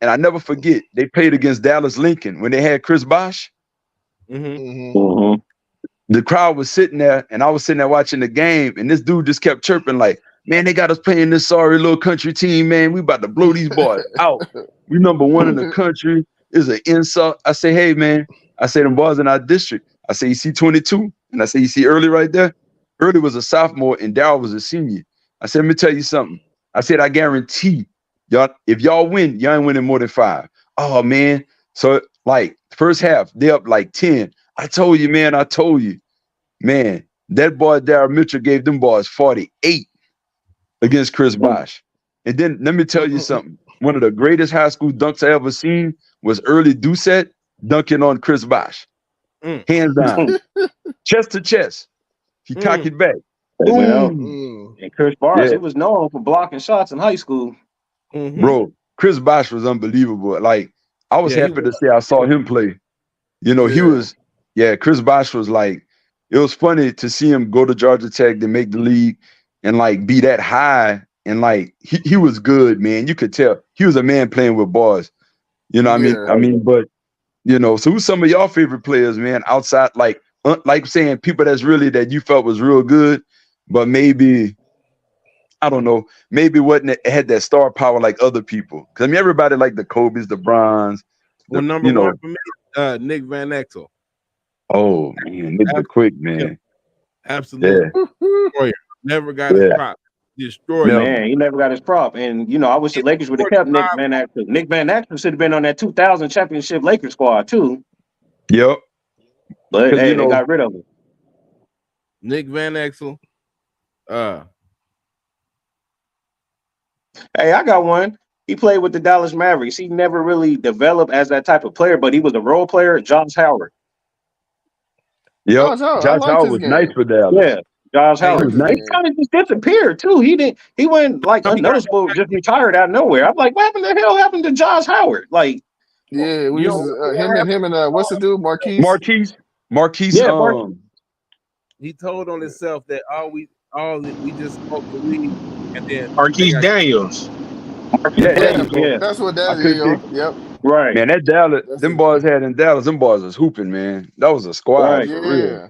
And I never forget, they played against Dallas Lincoln when they had Chris Bosh. Mm-hmm. The crowd was sitting there, and I was sitting there watching the game, and this dude just kept chirping like, man, they got us playing this sorry little country team, man. We about to blow these boys out. We number one in the country. It's an insult. I say, hey, man. I say, them boys in our district. I say, you see 22? And I say, you see Early right there? Early was a sophomore, and Darryl was a senior. I said, let me tell you something. I said, I guarantee y'all, if y'all win, y'all ain't winning more than 5. Oh, man. So, like, first half, they up like 10. I told you, man. I told you. Man, that boy Darryl Mitchell gave them boys 48 against Chris Bosh. And then let me tell you something. One of the greatest high school dunks I ever seen was Early Doucette dunking on Chris Bosh. Hands down. Chest to chest. He cocked it back. Well, Boom. and Chris Bosh, Yeah. he was known for blocking shots in high school. Bro, Chris Bosh was unbelievable. Like, I was happy to say I saw him play. You know, he was, Chris Bosh was like, it was funny to see him go to Georgia Tech to make the league and like be that high. And like he was good, man. You could tell he was a man playing with boys. You know what I mean, but you know, so who's some of y'all favorite players, man, outside like saying people that's really that you felt was real good, but maybe I don't know, maybe wasn't had that star power like other people. Cause I mean everybody like the Kobe's, the Brons, Well, number one for me, Nick Van Exel. Oh man, Nick the Quick, man. Absolutely. Destroyer. Never got his prop. Destroyer. Man, he never got his prop. And you know, I wish the Lakers would have kept Nick Van Exel. Nick Van Exel should have been on that 2000 championship Lakers squad too. Yep. But hey, they got rid of him. Nick Van Exel. Hey, I got one. He played with the Dallas Mavericks. He never really developed as that type of player, but he was a role player. Josh Howard. Yep. Josh Howard was nice for Dallas. Yeah, Josh Howard. Was nice. He kind of just disappeared too. He went like unnoticeable, just retired out of nowhere. I'm like, what the hell happened to Josh Howard? Like, yeah, we used to, him and what's the dude, Marquise. Yeah, he told on himself that we just smoked the weed and then Marquise Daniels. Yeah, that's what that is. Yep. Right. Man, that Dallas, them boys had in Dallas, them boys was hooping, man. That was a squad for real.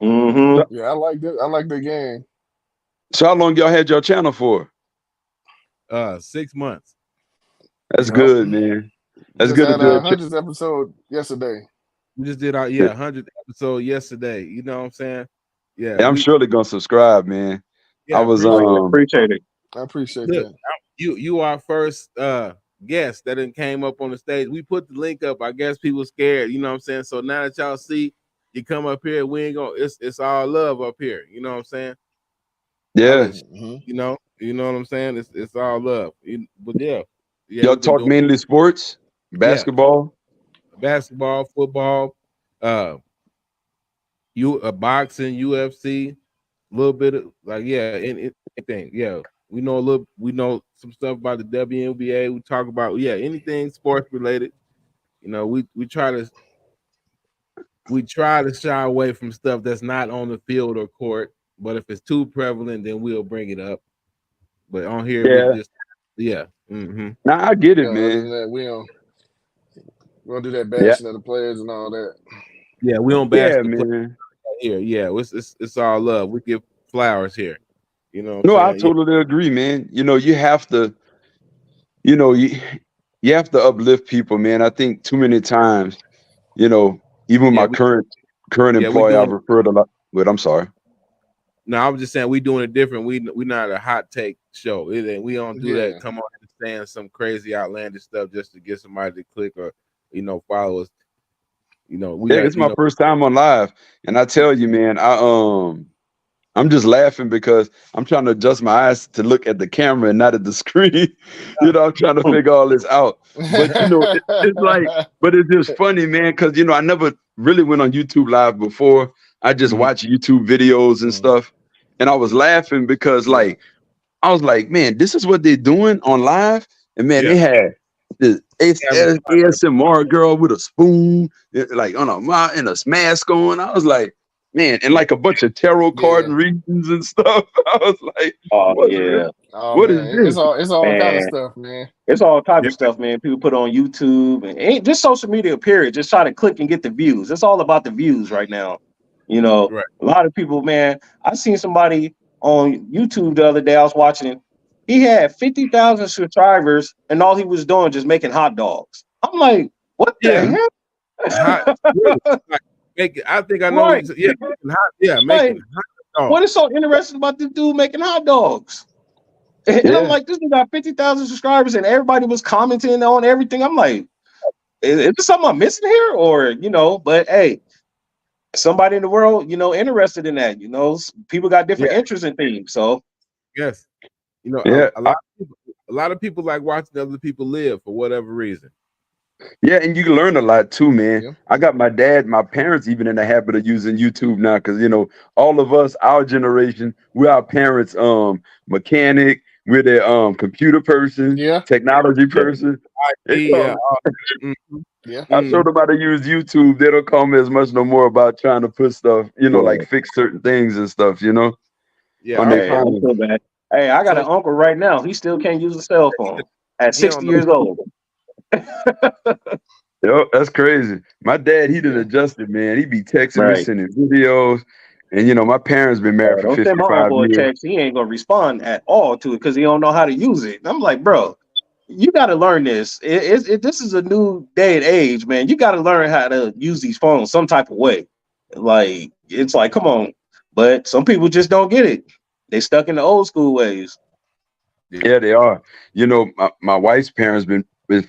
Mm-hmm. Yeah, I like that. I like the game. So how long y'all had your channel for? 6 months. That's good, man. That's good to do. 100th episode yesterday. We just did our 100th episode yesterday. You know what I'm saying? Yeah. I'm surely gonna subscribe, man. Yeah, I was appreciate it. I appreciate that. You our first guest that didn't came up on the stage. We put the link up. I guess people scared, you know what I'm saying? So now that y'all see you come up here, we ain't gonna it's all love up here, you know what I'm saying? Yeah. You know what I'm saying? It's all love. But y'all talk mainly sports, basketball, football, boxing, UFC, a little bit of like anything. Yeah. We know some stuff about the WNBA. We talk about anything sports related. You know, we try to shy away from stuff that's not on the field or court. But if it's too prevalent, then we'll bring it up. But on here, we just Nah, I get it, man. We don't do that bashing of the players and all that. Yeah, we don't bash the man. Here. Yeah, it's all love. We give flowers here. You know. I totally agree, man. You know, you have to, you have to uplift people, man. I think too many times, even my current employer, I've referred a lot. But I'm sorry. No, I was just saying we doing it different. We're not a hot take show. We don't do that. Come on and stand some crazy outlandish stuff just to get somebody to click or follow us. It's my first time on live, and I tell you, man, I'm just laughing because I'm trying to adjust my eyes to look at the camera and not at the screen. I'm trying to figure all this out. But it's like, but it's just funny, man, because I never really went on YouTube Live before. I just watch YouTube videos and stuff, and I was laughing because like I was like, man, this is what they're doing on live. And man, Yeah. they had the Yeah. ASMR girl with a spoon, like on a and a mask on. I was like, man, and like a bunch of tarot card Yeah. readings and stuff. I was like, Oh what is this? yeah, Oh What is man, this? it's all kind of man. stuff, man. It's all type Yeah. of stuff, man. People put on YouTube and ain't just social media. Period. Just try to click and get the views. It's all about the views right now. You know, Right. a lot of people, man. I seen somebody on YouTube the other day. I was watching. He had 50,000 subscribers, and all he was doing just making hot dogs. I'm like, what the Yeah. heck? Hot. Really. Like, I think I know. Right? Yeah. Making hot. Yeah. Like, Making hot what dogs. is so interesting about this dude making hot dogs? And I'm Yeah, like, this dude got 50,000 subscribers, and everybody was commenting on everything. I'm like, is there something I'm missing here, or But hey, somebody in the world, interested in that. People got different Yeah. interests in things. So Yes. yeah. A lot of people like watching other people live for whatever reason. Yeah, and you can learn a lot too, man. Yeah. I got my parents even in the habit of using YouTube now because all of us, our generation, we're our parents' mechanic, we're their computer person, Yeah. technology yeah, person. And, Yeah. Mhm. Yeah. I showed them how to use YouTube. They don't call me as much no more about trying to put stuff, yeah. like fix certain things and stuff, Yeah. on their Hey, I phone. feel bad. Hey, I got So an uncle right now. He still can't use a cell phone at he don't 60 know. years old. Yep, that's crazy. My dad, he done Yeah. adjusted, man. He be texting me, Right. sending videos. And my parents been married for Don't send my 55 uncle a years. text. He ain't gonna respond at all to it because he don't know how to use it. I'm like, bro, you got to learn this. This is a new day and age, man. You got to learn how to use these phones some type of way. Like it's like, come on. But some people just don't get it. They stuck in the old school ways. Yeah, they are. My wife's parents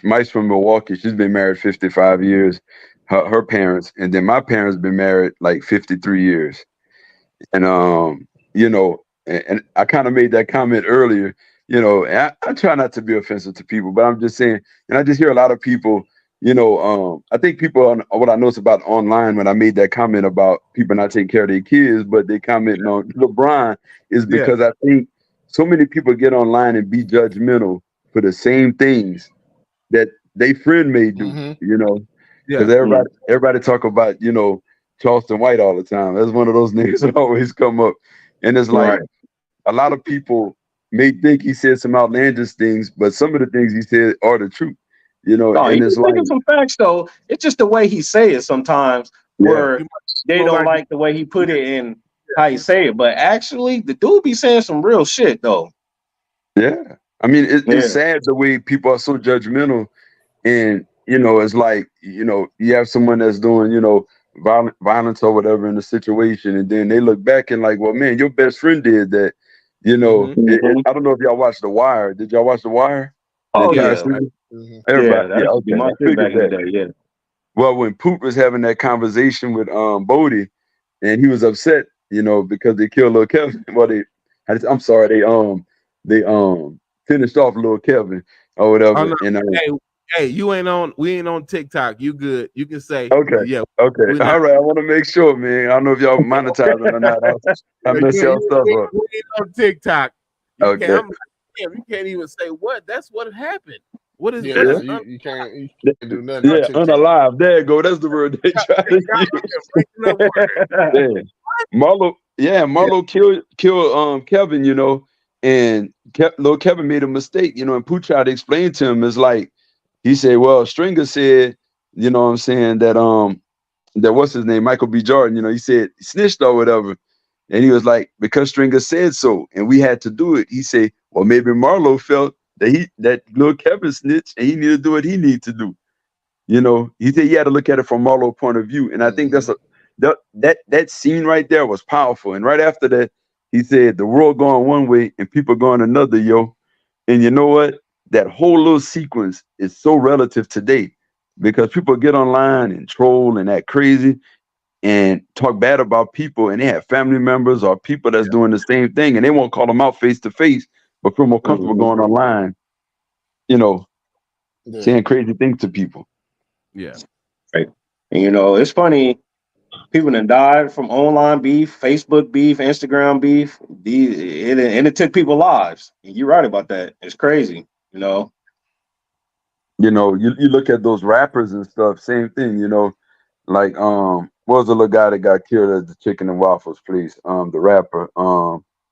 Mike's from Milwaukee. She's been married 55 years. Her parents, and then my parents been married like 53 years. And and I kind of made that comment earlier. And I try not to be offensive to people, but I'm just saying, and I just hear a lot of people. I think people on what I noticed about online when I made that comment about people not taking care of their kids, but they commenting on LeBron is Yeah. because I think so many people get online and be judgmental for the same things that they friend may do. Mm-hmm. Because Yeah. everybody talk about Charleston White all the time. That's one of those names that always come up, and it's like Right. a lot of people may think he said some outlandish things, but some of the things he said are the truth. No, he And be it's like, thinking some facts though. It's just the way he say it sometimes yeah, where You they don't don't like like the way he put it in how he say it. But actually the dude be saying some real shit though. yeah. I mean, it's Yeah. sad the way people are so judgmental, and it's like you have someone that's doing violence or whatever in the situation, and then they look back and like, well, man, your best friend did that. hmm Mhm. I don't know if y'all watched The Wire. Did y'all watch The Wire? The Oh entire yeah. series? Mm-hmm. Yeah, Everybody, that yeah, used to be okay. my I shit back figured in the that. day. Yeah. Well, when Poop was having that conversation with Bodie, and he was upset, because they killed little Kevin. Well, I'm sorry, they finished off little Kevin or Oh whatever. no. And Hey, you ain't on. We ain't on TikTok. You good? You can say, okay, yeah. okay, We're not. all right. I want to make sure, man. I don't know if y'all monetizing or not. I Yeah, mess y'all stuff up. you ain't on TikTok. You can't. Okay, Damn, you can't even say what. That's what happened. What is Yeah. what yeah, is You can't do nothing on yeah, TikTok. unalive. There you go. That's the word they try to use. breaking up word? Yeah. Yeah. Marlo killed Kevin, and little Kevin made a mistake, and Pooh tried to explain to him, it's like he said, well, Stringer said, what I'm saying, that what's his name, Michael B. Jordan, he said snitched or whatever. And he was like, because Stringer said so, and we had to do it. He said, well, maybe Marlo felt that little Kevin snitched and he needed to do what he needed to do. He said he had to look at it from Marlo's point of view, and I think Mm-hmm. that scene right there was powerful. And right after that, he said the world going one way and people going another, yo. And you know what? That whole little sequence is so relative today because people get online and troll and act crazy and talk bad about people, and they have family members or people that's doing the same thing, and they won't call them out face to face, but feel more comfortable Mhm. going online, you know, Yeah. saying crazy things to people. Yeah. Right. And it's funny. People that died from online beef, Facebook beef, Instagram beef. And it took people lives. You're right about that. It's crazy. You know. You know, you look at those rappers and stuff, same thing, you know, like what was the little guy that got killed at the chicken and waffles place? The rapper,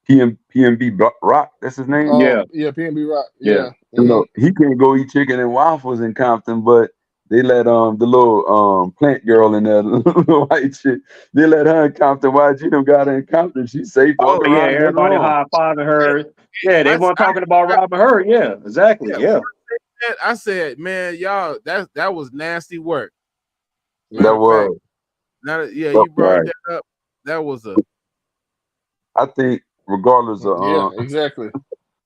PMB Rock, that's his name. Yeah. Yeah, PNB Rock. Yeah. Yeah. You Mm-hmm. know, he can't go eat chicken and waffles in Compton, but they let the little plant girl in there, the little white chick, they let her in Compton. YG them got her in Compton. She's safe, Oh, walking Yeah. around, nothing Everybody wrong. high fiving her. Yeah. They I, weren't I, talking about robbing her. Yeah. Exactly. yeah, Yeah. I said, man, y'all, that was nasty work. That Matter of fact, was now that, yeah, you brought Right. that up. That was a I think regardless of Yeah, exactly.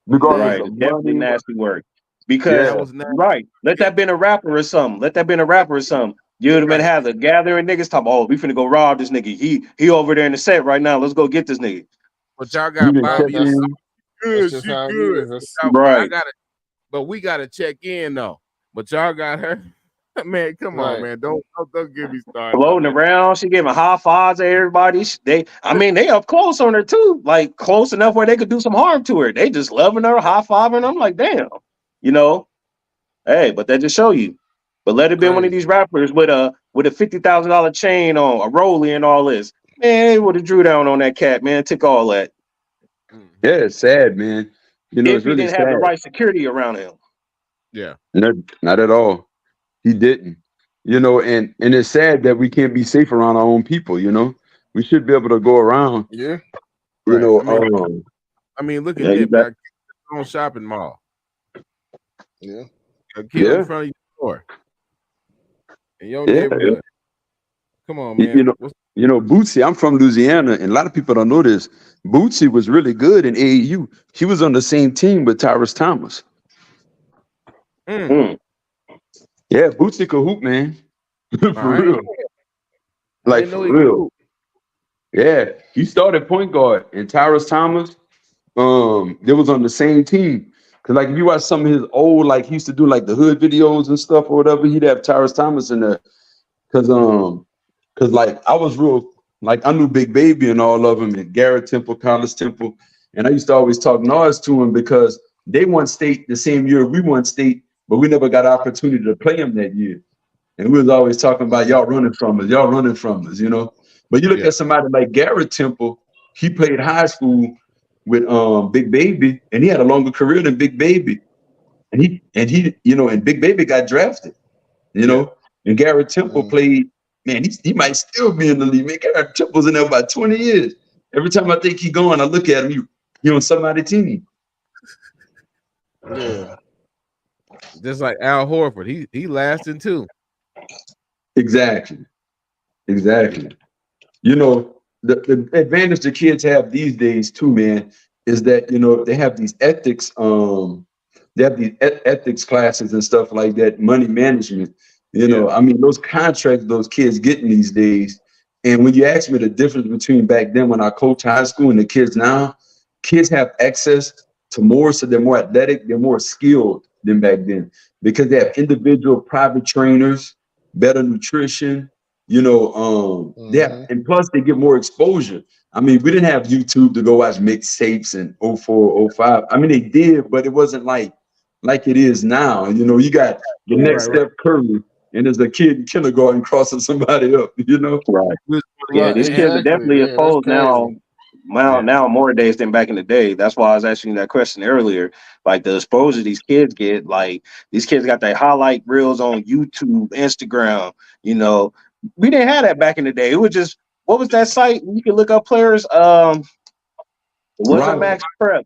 regardless Right. man. of It's definitely money, nasty work. That yeah. Because was nasty. right. Let that been a rapper or something. Let that been a rapper or something. You would have been Right. have the gathering niggas talk. Oh, we finna go rob this nigga. He over there in the set right now. Let's go get this nigga. But y'all You got didn't Yep, check Bobby. that's in. that's Good, just she how it good. is. That's But I Right. gotta. But we gotta check in though. But y'all got her. Man, come on, right. man. Don't get me started on Floating that. around. She giving high fives to everybody. They up close on her too. Like close enough where they could do some harm to her. They just loving her, high fiving. I'm like, damn. You know, hey, but that just show you. But let it be one of these Crazy. rappers with a $50,000 chain on, a rollie and all this. Man, they would have drew down on that cat, man. Took all that. Yeah, it's sad, man. You know, If it's he really didn't have the sad. right security around him. Yeah. Not at all. He didn't. You know, and it's sad that we can't be safe around our own people. You know, we should be able to go around. Yeah. You Right. know, I mean, look at Yeah, you Nip bet. got kicked on shopping mall. Yeah. Got killed in yeah, front of your store in your yeah. neighborhood. Come on, You, you man. know, you know, Bootsy. I'm from Louisiana, and a lot of people don't know this. Bootsy was really good in AAU. He was on the same team with Tyrus Thomas. Mm. Yeah, Bootsy could hoop, man. For I ain't, real, I like ain't know for he could real. hoop. Yeah, he started point guard, and Tyrus Thomas, they was on the same team. Cause like if you watch some of his old, like he used to do like the hood videos and stuff or whatever, he'd have Tyrus Thomas in there. Cause like I was real, like I knew Big Baby and all of them, and Garrett Temple, College Temple, and I used to always talk noise to him because they won state the same year we won state, but we never got opportunity to play him that year. And we was always talking about y'all running from us, you know. But you look Yeah. at somebody like Garrett Temple, he played high school with Big Baby, and he had a longer career than Big Baby. And he, you know, and Big Baby got drafted, you Yeah. know, and Garrett Temple Mm-hmm. played, man, he might still be in the league. Man, Garrett Temple's in there about 20 years. Every time I think he going, I look at him, he on somebody's team. Yeah. Just like Al Horford. He lasting too. Exactly. Exactly. You know, the advantage the kids have these days too, man, is that, you know, they have these ethics, they have these ethics classes and stuff like that, money management. You Yeah. know, I mean, those contracts those kids getting these days. And when you ask me the difference between back then when I coach high school and the kids now, kids have access to more, so they're more athletic, they're more skilled than back then because they have individual private trainers, better nutrition, you know, they have, Mm-hmm. and plus they get more exposure. I mean, we didn't have YouTube to go watch mixtapes in '04, '05. I mean, they did, but it wasn't like it is now. You know, you got the next Right. Steph Curry, and there's a kid in kindergarten crossing somebody up. You know, Right. Yeah, Right. these And kids are Exactly. definitely Yeah. That's exposed now. crazy. Now, yeah. now more days than back in the day. That's why I was asking you that question earlier. Like the exposure these kids get, like these kids got their highlight reels on YouTube, Instagram. You know, we didn't have that back in the day. It was just what was that site? You can look up players. It wasn't Rival, Max Preps.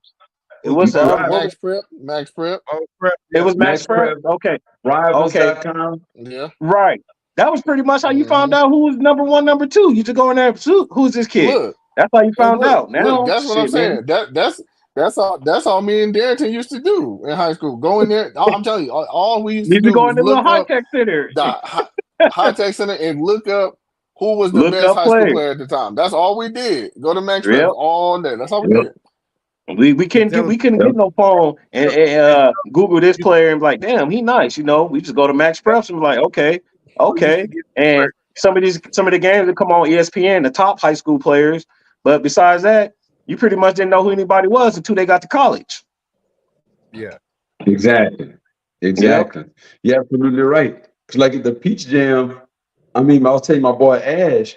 It Who's was what Rival, was Max Prep. Max Prep. prep? it Yeah. was Max Max Prep? Prep, Okay, okay, Rivals.com. Yeah. right. That was pretty much how you Mm-hmm. found out who was number one, number two. You just go in there and shoot, who's this kid? Look. That's how you And found out. look. Now, That's what I'm shit, man. saying. That's all me and Darrington used to do in high school. Go in there. I'm telling you, all we used to Need to do go in was the little look high up tech center. the high tech center and look up who was the Look best up high school players. player at the time. That's all we did. Go to Max Preps Yep. all day. That's all we Yep. did. We And couldn't tell get them. we couldn't Yep. get no phone and, And Google this you player and be like, damn, he nice. You know, we just go to Max Preps and be like, okay, used okay, to get and work. some of the games that come on ESPN, the top high school players. But besides that, you pretty much didn't know who anybody was until they got to college. Yeah. Exactly. Yep. Exactly. You're absolutely right. Cause like at the Peach Jam, I mean, I was telling my boy Ash,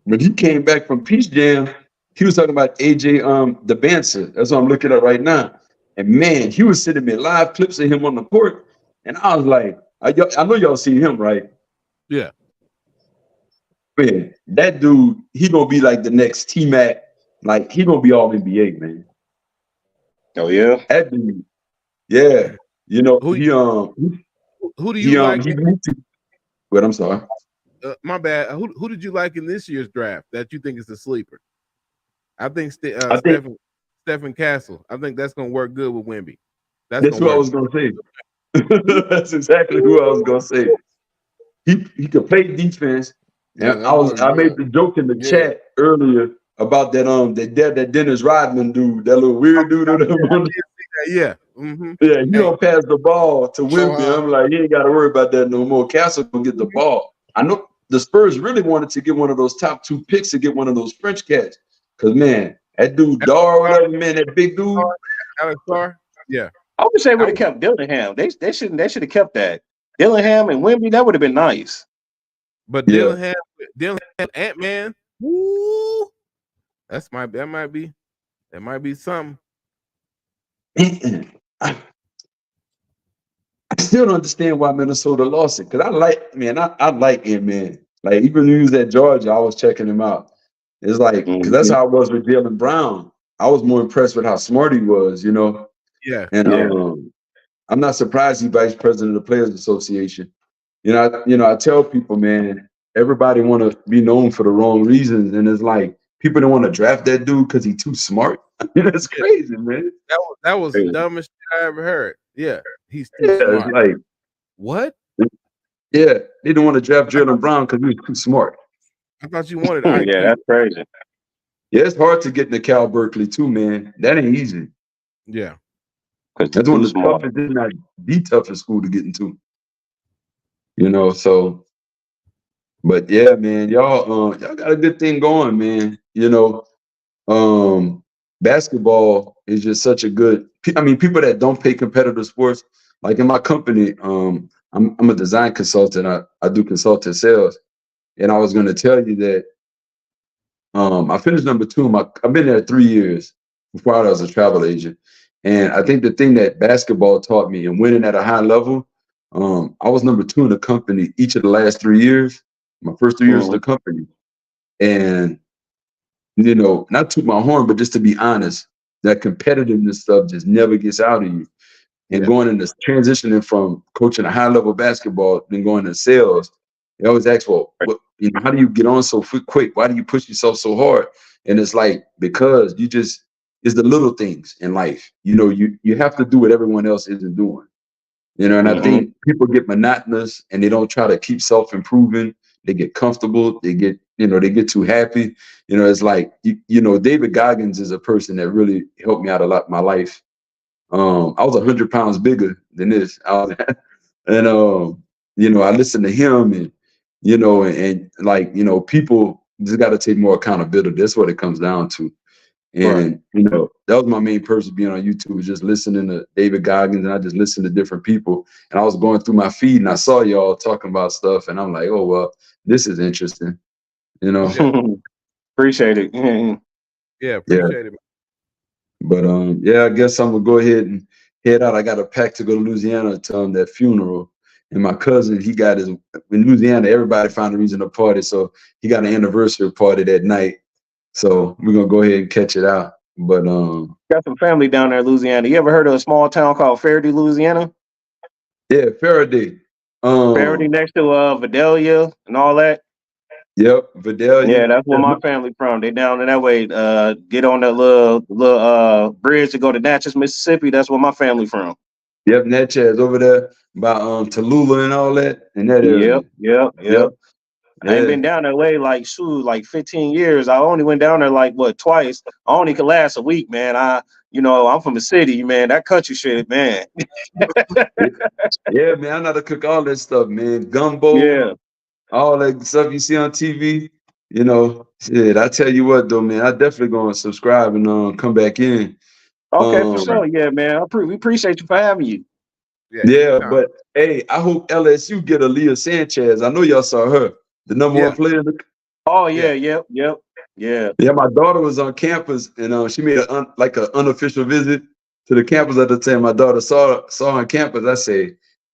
when he came back from Peach Jam, he was talking about AJ the Bancer. That's what I'm looking at right now. And man, he was sending me live clips of him on the court. And I was like, I know y'all seen him, right? Yeah. Man, that dude, he gonna be like the next T-Mac. Like he gonna be all NBA, man. Oh yeah. That dude, yeah. You know, Who who do you like? he moved to, but I'm sorry. My bad. Who did you like in this year's draft that you think is the sleeper? I think I think Stephen Castle. I think that's gonna work good with Wemby. That's that's gonna what I work. was gonna say. That's exactly who I was gonna say. He could play defense. Yeah, And that boy I made good. the joke in the Yeah. chat earlier about that Dennis Rodman dude, that little weird dude. Yeah. Mm-hmm. Yeah, he Hey, don't pass the ball to so Wemby. I'm like, he ain't got to worry about that no more. Castle gonna get the ball. I know the Spurs really wanted to get one of those top 2 picks to get one of those French cats. Cause man, that dude Dar, whatever, man, that big dude. Alex Carr. Yeah. I wish they would have kept Dillingham. They should have kept that. Dillingham and Wemby, that would have been nice. But Yeah. Dillingham, Ant-Man. Woo! That might be something. I still don't understand why Minnesota lost it. Cause I like him, man. Like even when he was at Georgia, I was checking him out. It's like, cause that's Mhm. how I was with Jalen Brown. I was more impressed with how smart he was, you know. Yeah. And Yeah. I'm not surprised he's vice president of the Players Association. I tell people, man, everybody want to be known for the wrong reasons, and it's like people don't want to draft that dude because he's too smart. That's Yeah. crazy, man. That was the Crazy. dumbest shit I ever heard. Yeah. He's too Yeah, it's smart. like, What? yeah, they don't want to draft Jalen Brown because he's too smart. I thought you wanted Yeah, IQ. that's crazy. Yeah, it's hard to get into Cal Berkeley too, man. That ain't easy. Yeah. Because That's one of the toughest, if not the toughest school to get into. So, but yeah, man, y'all got a good thing going, man. Basketball is just such a good. I mean, people that don't play competitive sports, like in my company, I'm a design consultant. I do consultant sales, and I was going to tell you that I finished number 2. I've been there 3 years before I was a travel agent, and I think the thing that basketball taught me and winning at a high level, I was number 2 in the company each of the last 3 years. My first 3 years of the company, and not toot my horn, but just to be honest, that competitiveness stuff just never gets out of you. And Yeah. going into transitioning from coaching a high level basketball, then going to sales, they always ask, well, how do you get on so quick? Why do you push yourself so hard? And it's like, because it's the little things in life. You have to do what everyone else isn't doing. And I think people get monotonous and they don't try to keep self-improving. They get comfortable. They get too happy. It's like, David Goggins is a person that really helped me out a lot in my life. I was 100 pounds bigger than this. And, I listened to him and people just got to take more accountability. That's what it comes down to. And, that was my main purpose of being on YouTube, was just listening to David Goggins, and I just listened to different people. And I was going through my feed and I saw y'all talking about stuff, and I'm like, oh, well, this is interesting, Yeah. Appreciate it. Yeah. Yeah. Appreciate it. But I guess I'm gonna go ahead and head out. I got a pack to go to Louisiana to that funeral. And my cousin, he got in Louisiana, everybody found a reason to party. So he got an anniversary party that night. So we're gonna go ahead and catch it out. But Got some family down there in Louisiana. You ever heard of a small town called Faraday, Louisiana? yeah, Faraday. Faraday next to Vidalia and all that. Yep, Vidalia. Yeah, that's where my family from. They down in that way. Get on that little bridge to go to Natchez, Mississippi. That's where my family from. Yep, Natchez over there by Tallulah and all that in that area. Yep. Yep. I ain't Yeah. been down that way like 15 years. I only went down there like twice. I only could last a week, man. I'm from the city, man. That country shit, man. Yeah, man. I know how to cook all that stuff, man. Gumbo. Yeah. all that stuff you see on TV. You know, shit. I tell you what, though, man, I definitely gonna subscribe and come back in. Okay, for Um, sure. Yeah, man. We appreciate you for having you. Yeah, yeah, anytime. but hey, I hope LSU get Aaliyah Sanchez. I know y'all saw her, the number Yeah. one player. Oh yeah, Yeah. yeah. Yeah, my daughter was on campus, and she made like an unofficial visit to the campus at the time. My daughter saw her on campus.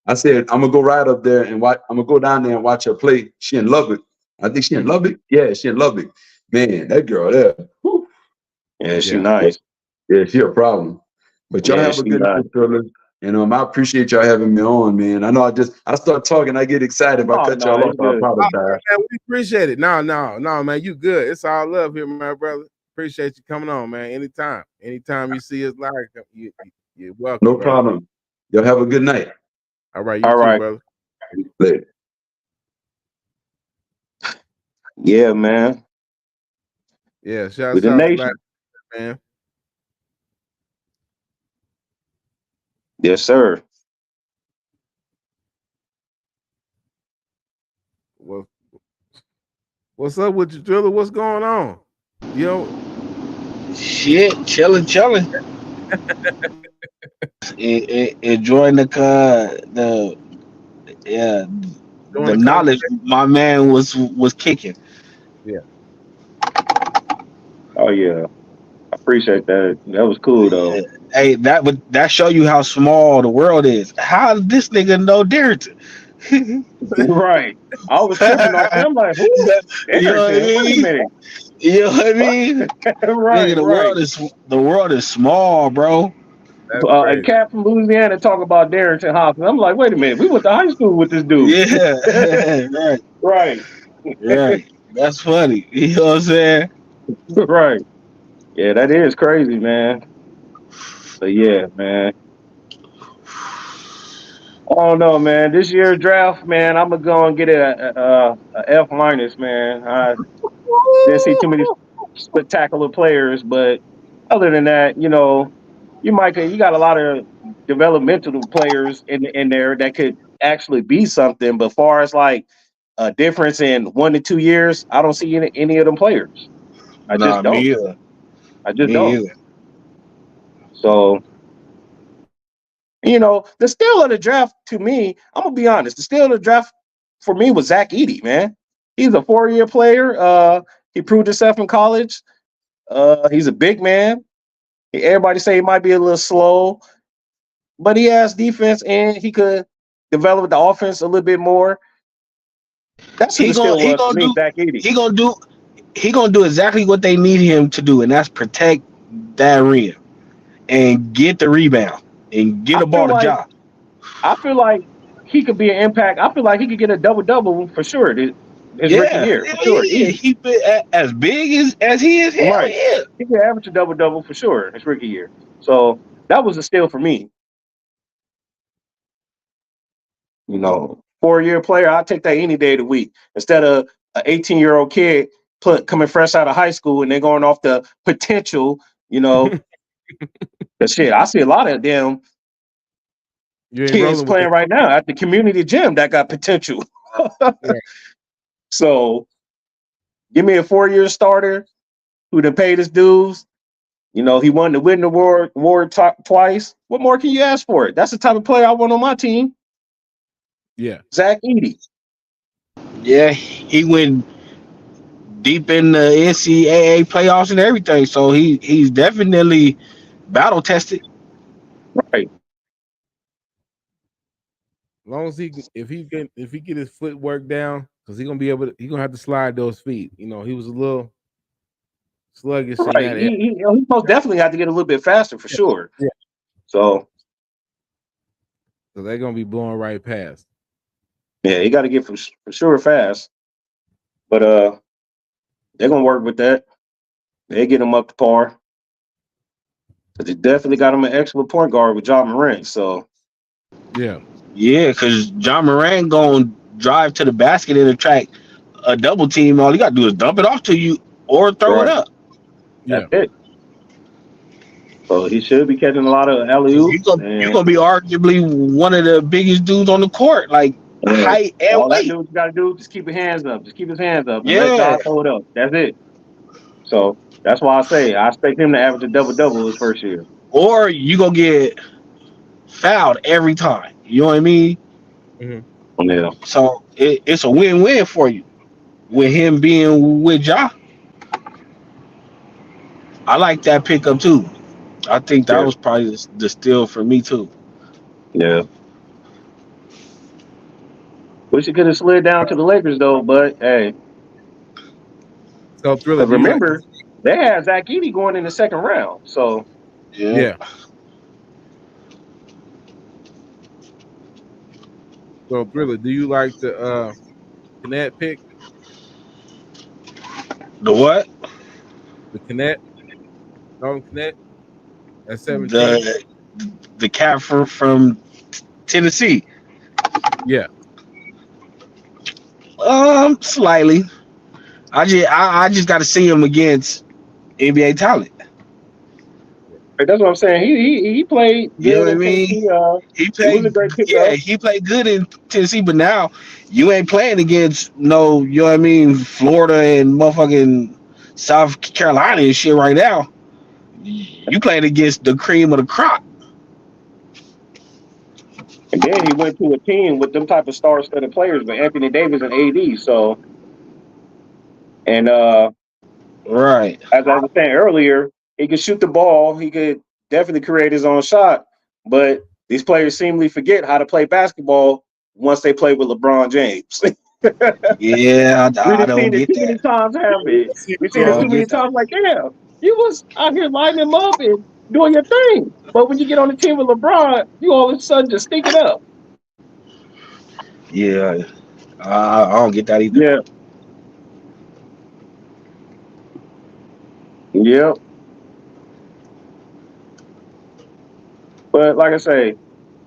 I said, I'm gonna go right up there and watch. I'm gonna go down there and watch her play. She in Lubbock. I think she in Lubbock. Yeah, she in Lubbock. Man, that girl there. Whew. Yeah, she Yeah. nice. Yeah, she a problem. But y'all Yeah, have a she good nice. night, fellas. And I appreciate y'all having me on, man. I know I start talking, I get excited. If I Oh cut no, y'all off, it's I good. Oh, apologize. man, we appreciate it. No, man, you good. It's all love here, my brother. Appreciate you coming on, man. Anytime you see us live, you're welcome, No brother. problem. Y'all have a good night. All right, you All too, right. brother. Later. Yeah, man. Yeah, We shout the out to Black nation. man. Yes, sir. Well, what's up with you, Driller? What's going on? You know, Shit, chilling. Enjoying the yeah doing the the knowledge conversation. my man was kicking. Yeah, Oh yeah. I appreciate that. That was cool though. Hey, that show you how small the world is. How did this nigga know Darrington? Right. I was tripping off them. I'm like, who? You know what I Darrington. Wait a mean? minute. You know what I mean? Nigga, Right, right. the world is small, bro. that's A crazy. cat from Louisiana talk about Darrington Hopkins. I'm like, wait a minute. We went to high school with this dude. Yeah, right, Right. right. That's funny. You know what I'm saying? Right. Yeah, that is crazy, man. But yeah, man. I don't know, man. This year's draft, man, I'm gonna go and get a F minus, man. I didn't see too many spectacular players, but other than that, you got a lot of developmental players in there that could actually be something. But far as like a difference in 1 to 2 years, I don't see any of them players. I just Nah, don't. me either. I just Me don't. either. So the steal of the draft to me, I'm gonna be honest. The steal of the draft for me was Zach Edey, man. He's a 4-year player. He proved himself in college. He's a big man. Everybody say he might be a little slow, but he has defense and he could develop the offense a little bit more. That's who He the gonna steal he was for gonna me, do Zach Edey. he gonna do he gonna do exactly what they need him to do, and that's protect that rim and get the rebound and get I the feel ball to like job. I feel like he could be an impact. I feel like he could get a double for sure. His rookie Yeah, year for hell sure, yeah. easy. He been as big as he is. Hell Right. yeah. He could average a double for sure his rookie year. So that was a steal for me. 4-year player, I'll take that any day of the week instead of an 18-year-old kid coming fresh out of high school and they're going off the potential. The shit. I see a lot of them You ain't kids rolling with that. playing right now at the community gym that got potential. Yeah. So give me a 4-year starter who done paid his dues. He won the Win Award twice. What more can you ask for it? That's the type of player I want on my team. Yeah. Zach Edey. Yeah, he went deep in the NCAA playoffs and everything, so he's definitely battle tested. Right. As long as if he get his footwork down, because he gonna have to slide those feet. He was a little sluggish in Right. that area. He most definitely had to get a little bit faster for sure. Yeah. So So they're gonna be blowing right past. yeah, he got to get for sure fast. But they're gonna work with that. They get him up to par. But they definitely got him an excellent point guard with John Morant. So Yeah. Yeah, because John Moran gonna drive to the basket and attract a double team. All you gotta do is dump it off to you or throw it right, up. that's Yeah. it. So he should be catching a lot of alley You oops gonna you and gonna be arguably one of the biggest dudes on the court. Like height and All that weight. dude's got to do is just keep his hands up. Just keep his hands up and let Yeah. God throw it up. That's it. So that's why I say I expect him to average a double his first year. Or you gonna get fouled every time. You know what I mean? Mhm. Yeah. So it's a win-win for you with him being with Ja. I like that pickup too. I think that Yeah. was probably the steal for me too. Yeah. Wish it could have slid down to the Lakers though, but hey, So Thriller, because do you like? remember they had Zach Edey going in the second round. So Yeah. Yeah. So Thriller, do you like the Connect pick? The what? The Connect, Dalton Connect at 17. The the cat from Tennessee. Yeah. Slightly. I just got to see him against NBA talent. that's what I'm saying. He played You know good what I in mean? Tennessee. He It was a played, great yeah, pickup. he played good in Tennessee, but now you ain't playing against no, you know what I mean, Florida and motherfucking South Carolina and shit right now. You playing against the cream of the crop. And then he went to a team with them type of star-studded players with Anthony Davis and AD. So, and Right. as I was saying earlier, he could shoot the ball. He could definitely create his own shot. But these players seemingly forget how to play basketball once they play with LeBron James. Yeah, We I done don't seen it get too many that. times, haven't we? We I seen it too don't many get that. times. Like, yeah, you was out here lighting him up and doing your thing. But when you get on the team with LeBron, you all of a sudden just stink it up. Yeah, I don't get that either. Yeah, yeah. But like I say,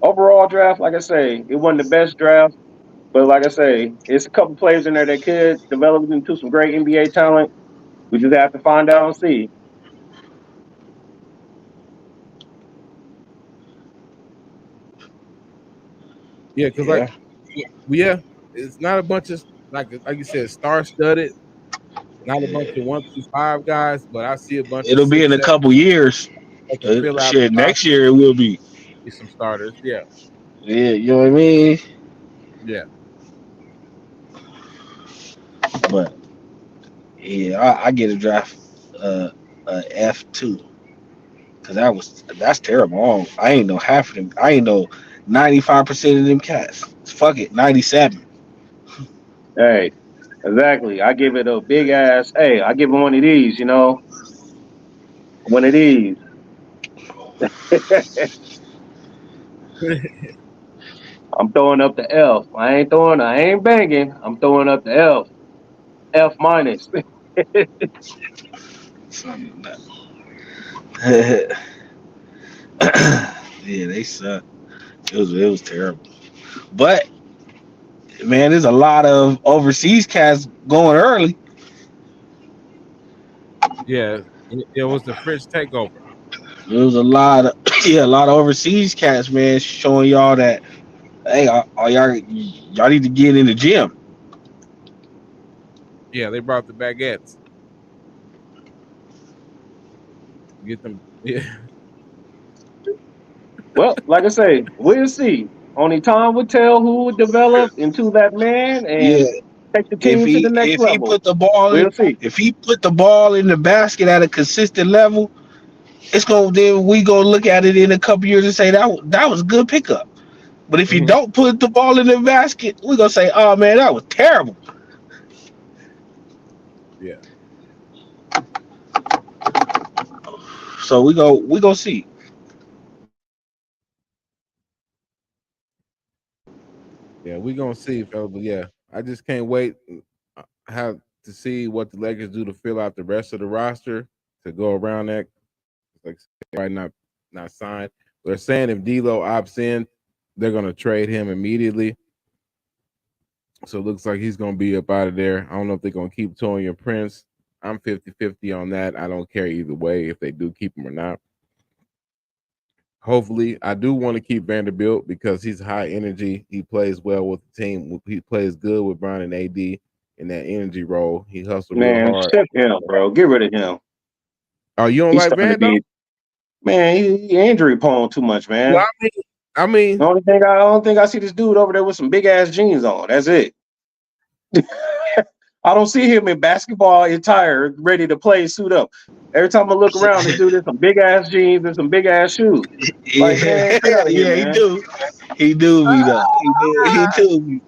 overall draft, like I say, it wasn't the best draft. But like I say, it's a couple players in there that could develop into some great NBA talent. We just have to find out and see. Yeah, because like Yeah, yeah, it's not a bunch of like you said, star studded, not a bunch of yeah. 1 through 5 guys, but I see a bunch of It'll be in six, a 7 couple years. that can fill out Shit, the roster, next year it will be. be some starters. Yeah, Yeah, you know what I mean. yeah, But yeah, I get a draft F2 because that's terrible. I ain't know half of them. I ain't know 95% of them cats. Fuck it, 97. Hey, exactly. I give it a big ass. Hey, I give him one of these. One of these. I'm throwing up the F. I ain't banging. I'm throwing up the F. F minus. Something like that. Yeah, they suck. It was terrible. But man, there's a lot of overseas cats going early. yeah. It was the French takeover. There was a lot of yeah, a lot of overseas cats, man, showing y'all that hey, all y'all need to get in the gym. Yeah, they brought the baguettes. Get them. Yeah, Well, like I say, we'll see. Only time will tell who would develop into that man Yeah, and take the team to the next if he level. put the ball in We'll see. if he put the ball in the basket at a consistent level, it's gonna then we go look at it in a couple years and say that was a good pickup. But if you hmm don't put the ball in the basket, we're gonna say, oh man, that was terrible. yeah, So we go see. yeah. We gonna see, fellas. But yeah, I just can't wait. Have to see what the Lakers do to fill out the rest of the roster to go around that. Like right, not signed. They're saying if D'Lo opts in, they're gonna trade him immediately. So it looks like he's gonna be up out of there. I don't know if they're gonna keep Torian Prince. I'm 50-50 on that. I don't care either way if they do keep him or not. Hopefully, I do want to keep Vanderbilt because he's high energy. He plays well with the team. He plays good with Brian and AD in that energy role. He hustled real Man, hard. ship him, bro. Get rid of him. Oh, you don't He's like starting to Van though? be, man. He injury prone too much, Well, man. I mean, The only thing I see this dude over there with some big ass jeans on. That's it. I don't see him in basketball attire, ready to play, suit up. Every time I look around, this dude in some big ass jeans and some big ass shoes. Like, Yeah, man, get out of here, yeah, he man. do. He do me though. He do me.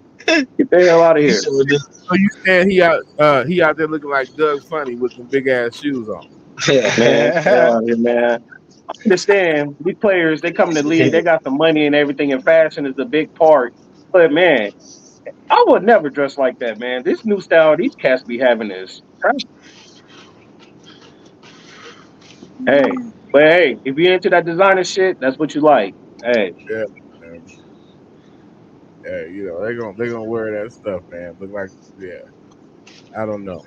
Get the hell out of He here, sure do. so you saying he out there looking like Doug Funny with some big ass shoes on? man. Get the hell out of here, man. I understand these players, they come in the league, they got the money and everything, and fashion is a big part. But man, I would never dress like that, man. This new style these cats be having is crazy. Hey, but hey, if you're into that designer shit, that's what you like. Hey, Yeah, man. Yeah, they're gonna wear that stuff, man. Look like I don't know.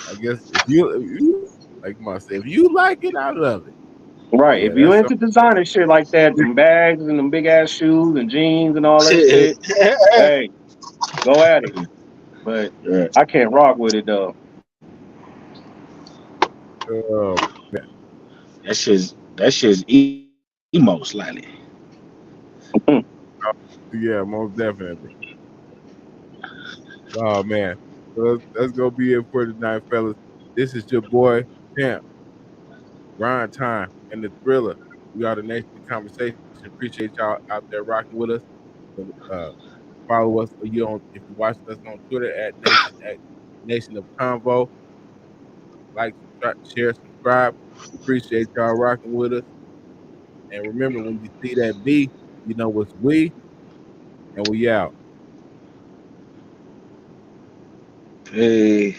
I guess if you like I said, if you like it, I love it. right. Yeah, If you that's into designer shit like that, them bags and them big ass shoes and jeans and all that shit, hey, go at it. But Right. I can't rock with it though. uh, That shit's emo slightly. yeah, most definitely. Oh man, so let's go be it for tonight, fellas. This is your boy Champ, Grind Time, and the Thriller. We are the Nation of Conversation. Appreciate y'all out there rocking with us. Uh, follow us if you're watching us on Twitter at Nation of Convo. Like, share, subscribe. We appreciate y'all rocking with us. And remember, when you see that B, you know it's we, and we out. Hey.